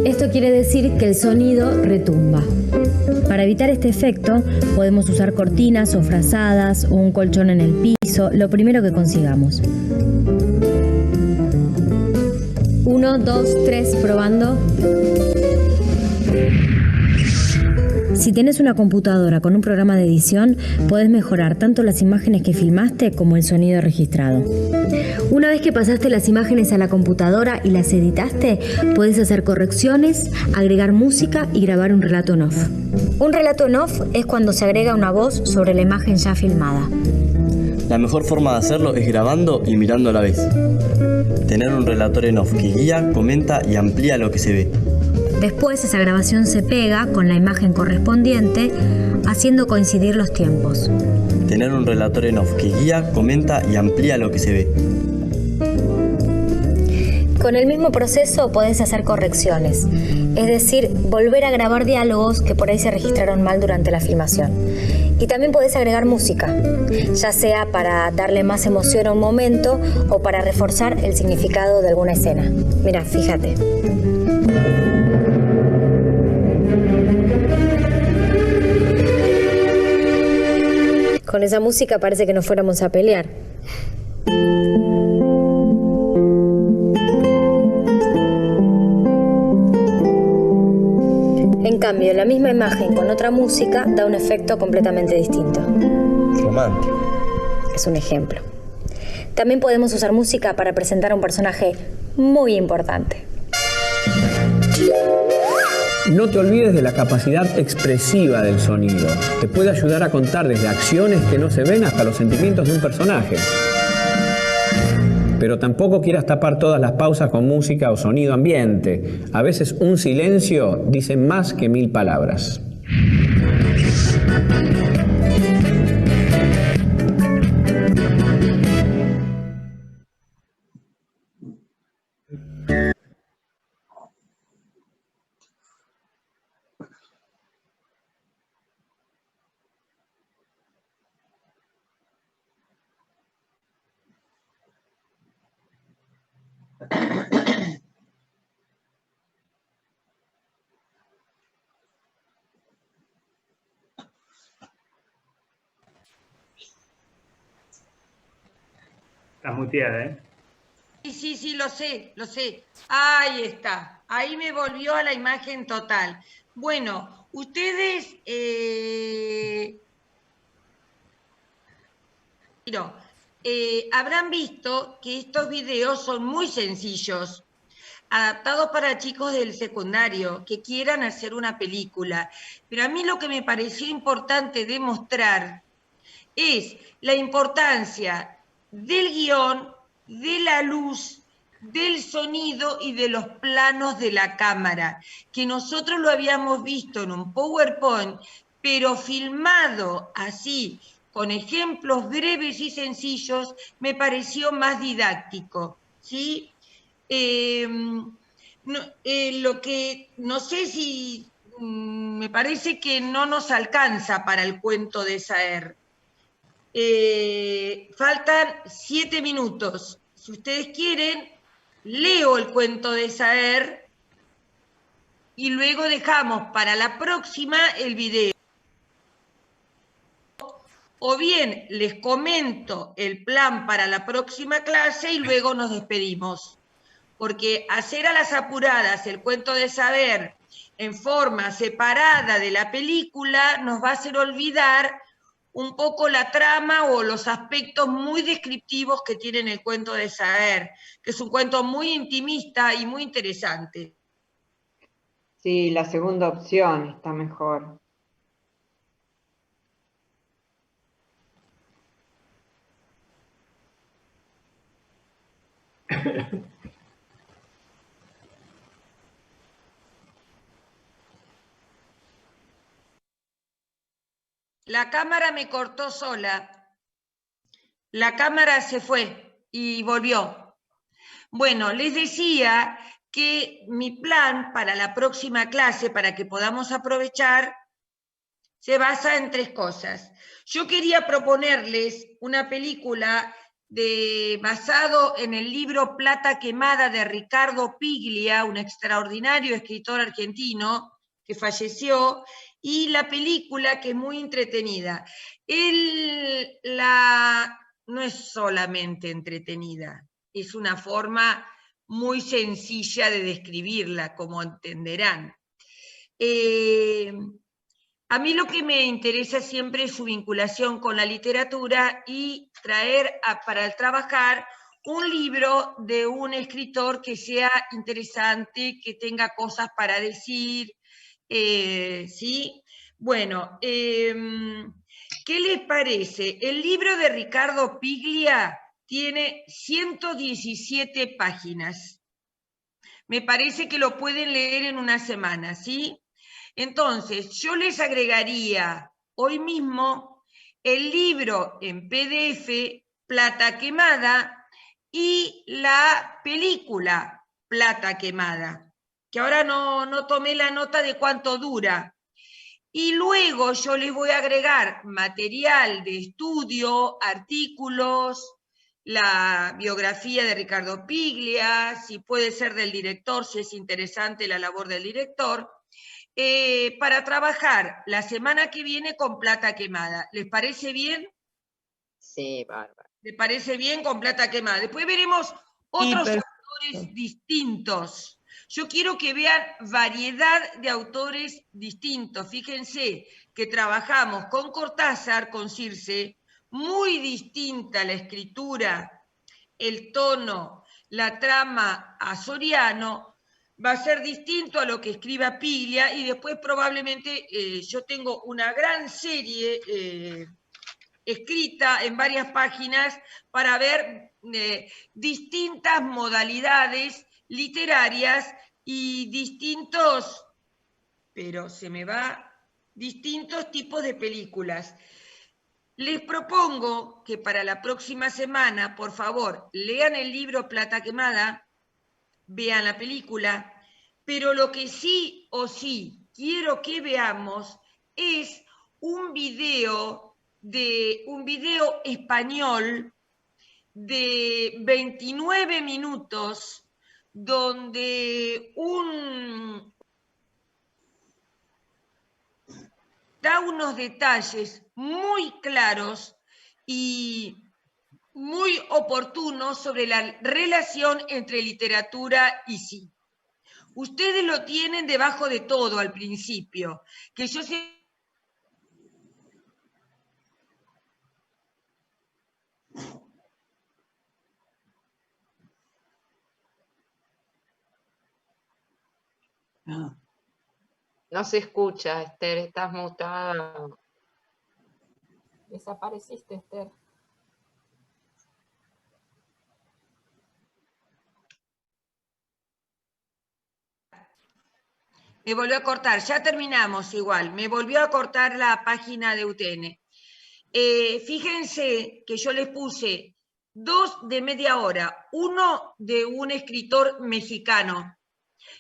Esto quiere decir que el sonido retumba. Para evitar este efecto, podemos usar cortinas o frazadas o un colchón en el piso, lo primero que consigamos. 1, 2, 3, probando. Si tenés una computadora con un programa de edición, podés mejorar tanto las imágenes que filmaste como el sonido registrado. Una vez que pasaste las imágenes a la computadora y las editaste, podés hacer correcciones, agregar música y grabar un relato en off. Un relato en off es cuando se agrega una voz sobre la imagen ya filmada. La mejor forma de hacerlo es grabando y mirando a la vez. Tener un relator en off que guía, comenta y amplía lo que se ve. Después esa grabación se pega con la imagen correspondiente, haciendo coincidir los tiempos. Tener un relator en off que guía, comenta y amplía lo que se ve. Con el mismo proceso podés hacer correcciones, es decir, volver a grabar diálogos que por ahí se registraron mal durante la filmación. Y también podés agregar música, ya sea para darle más emoción a un momento o para reforzar el significado de alguna escena. Mira, fíjate. Con esa música parece que nos fuéramos a pelear. En cambio, la misma imagen con otra música da un efecto completamente distinto. Romántico. Es un ejemplo. También podemos usar música para presentar a un personaje muy importante. No te olvides de la capacidad expresiva del sonido. Te puede ayudar a contar desde acciones que no se ven hasta los sentimientos de un personaje. Pero tampoco quieras tapar todas las pausas con música o sonido ambiente. A veces un silencio dice más que 1000 palabras. Estás muteada, ¿eh? Sí, lo sé. Ahí está. Ahí me volvió a la imagen total. Bueno, ustedes... habrán visto que estos videos son muy sencillos, adaptados para chicos del secundario que quieran hacer una película. Pero a mí lo que me pareció importante demostrar es la importancia del guión, de la luz, del sonido y de los planos de la cámara, que nosotros lo habíamos visto en un PowerPoint, pero filmado así, con ejemplos breves y sencillos, me pareció más didáctico, ¿sí? Lo que no sé si me parece que no nos alcanza para el cuento de Saer. Faltan 7 minutos. Si ustedes quieren, leo el cuento de Saer y luego dejamos para la próxima el video. O bien les comento el plan para la próxima clase y luego nos despedimos. Porque hacer a las apuradas el cuento de Saer en forma separada de la película nos va a hacer olvidar un poco la trama o los aspectos muy descriptivos que tiene el cuento de Saer, que es un cuento muy intimista y muy interesante. Sí, la segunda opción está mejor. La cámara me cortó sola. La cámara se fue y volvió. Bueno, les decía que mi plan para la próxima clase, para que podamos aprovechar, se basa en 3 cosas. Yo quería proponerles una película basado en el libro Plata Quemada de Ricardo Piglia, un extraordinario escritor argentino que falleció, y la película que es muy entretenida. No es solamente entretenida, es una forma muy sencilla de describirla, como entenderán. A mí lo que me interesa siempre es su vinculación con la literatura y traer para trabajar un libro de un escritor que sea interesante, que tenga cosas para decir, ¿sí? Bueno, ¿qué les parece? El libro de Ricardo Piglia tiene 117 páginas. Me parece que lo pueden leer en una semana, ¿sí? Entonces, yo les agregaría hoy mismo el libro en PDF, Plata Quemada, y la película Plata Quemada, que ahora no tomé la nota de cuánto dura. Y luego yo les voy a agregar material de estudio, artículos, la biografía de Ricardo Piglia, si puede ser del director, si es interesante la labor del director, para trabajar la semana que viene con Plata Quemada. ¿Les parece bien? Sí, bárbaro. ¿Les parece bien con Plata Quemada? Después veremos otros autores distintos. Yo quiero que vean variedad de autores distintos. Fíjense que trabajamos con Cortázar, con Circe, muy distinta la escritura, el tono, la trama a Soriano, va a ser distinto a lo que escriba Piglia, y después probablemente yo tengo una gran serie escrita en varias páginas para ver distintas modalidades literarias y distintos tipos de películas. Les propongo que para la próxima semana, por favor, lean el libro Plata Quemada, vean la película, pero lo que sí o sí quiero que veamos es un video español de 29 minutos donde da unos detalles muy claros y muy oportuno sobre la relación entre literatura y cine. Ustedes lo tienen debajo de todo al principio, que yo sé. No se escucha, Esther, estás mutada. Desapareciste, Esther. Me volvió a cortar, ya terminamos igual, me volvió a cortar la página de UTN. Fíjense que yo les puse 2 de media hora, uno de un escritor mexicano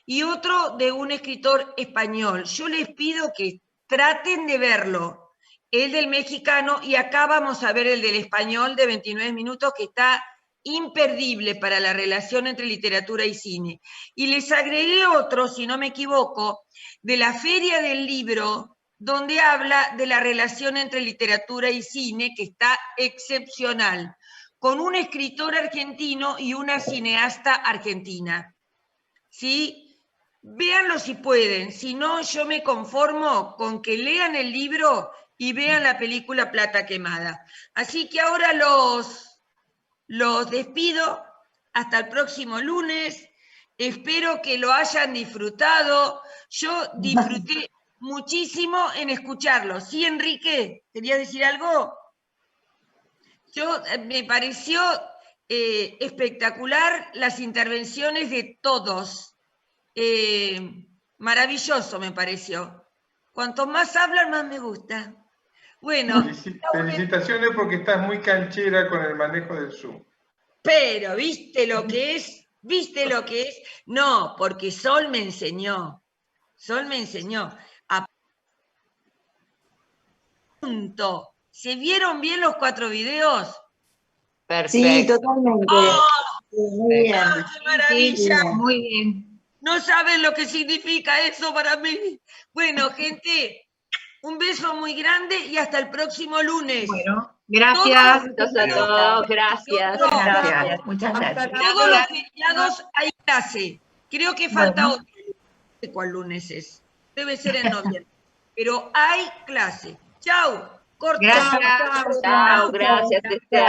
y otro de un escritor español. Yo les pido que traten de verlo, el del mexicano, y acá vamos a ver el del español de 29 minutos, que está imperdible para la relación entre literatura y cine. Y les agregué otro, si no me equivoco, de la Feria del Libro, donde habla de la relación entre literatura y cine, que está excepcional, con un escritor argentino y una cineasta argentina. ¿Sí? Véanlo si pueden, si no, yo me conformo con que lean el libro y vean la película Plata Quemada. Así que ahora los despido hasta el próximo lunes. Espero que lo hayan disfrutado. Yo disfruté muchísimo en escucharlo. ¿Sí, Enrique? ¿Querías decir algo? Me pareció espectacular las intervenciones de todos. Maravilloso me pareció. Cuanto más hablan, más me gusta. Bueno. Felicitaciones porque estás muy canchera con el manejo del Zoom. Pero, ¿viste lo que es? ¿Viste lo que es? No, porque Sol me enseñó. Sol me enseñó. Punto. ¿Se vieron bien los 4 videos? Perfecto. Sí, totalmente. ¡Oh! Muy bien. ¡Qué maravilla! Sí, muy bien. No saben lo que significa eso para mí. Bueno, gente, un beso muy grande y hasta el próximo lunes. Bueno, gracias. Todos a todos, gracias. Gracias, muchas gracias. Todos los feriados hay clase. Creo que falta otro. No sé cuál lunes es. Debe ser en noviembre. Pero hay clase. Chau. Corta. Gracias. Chao, gracias, Esther.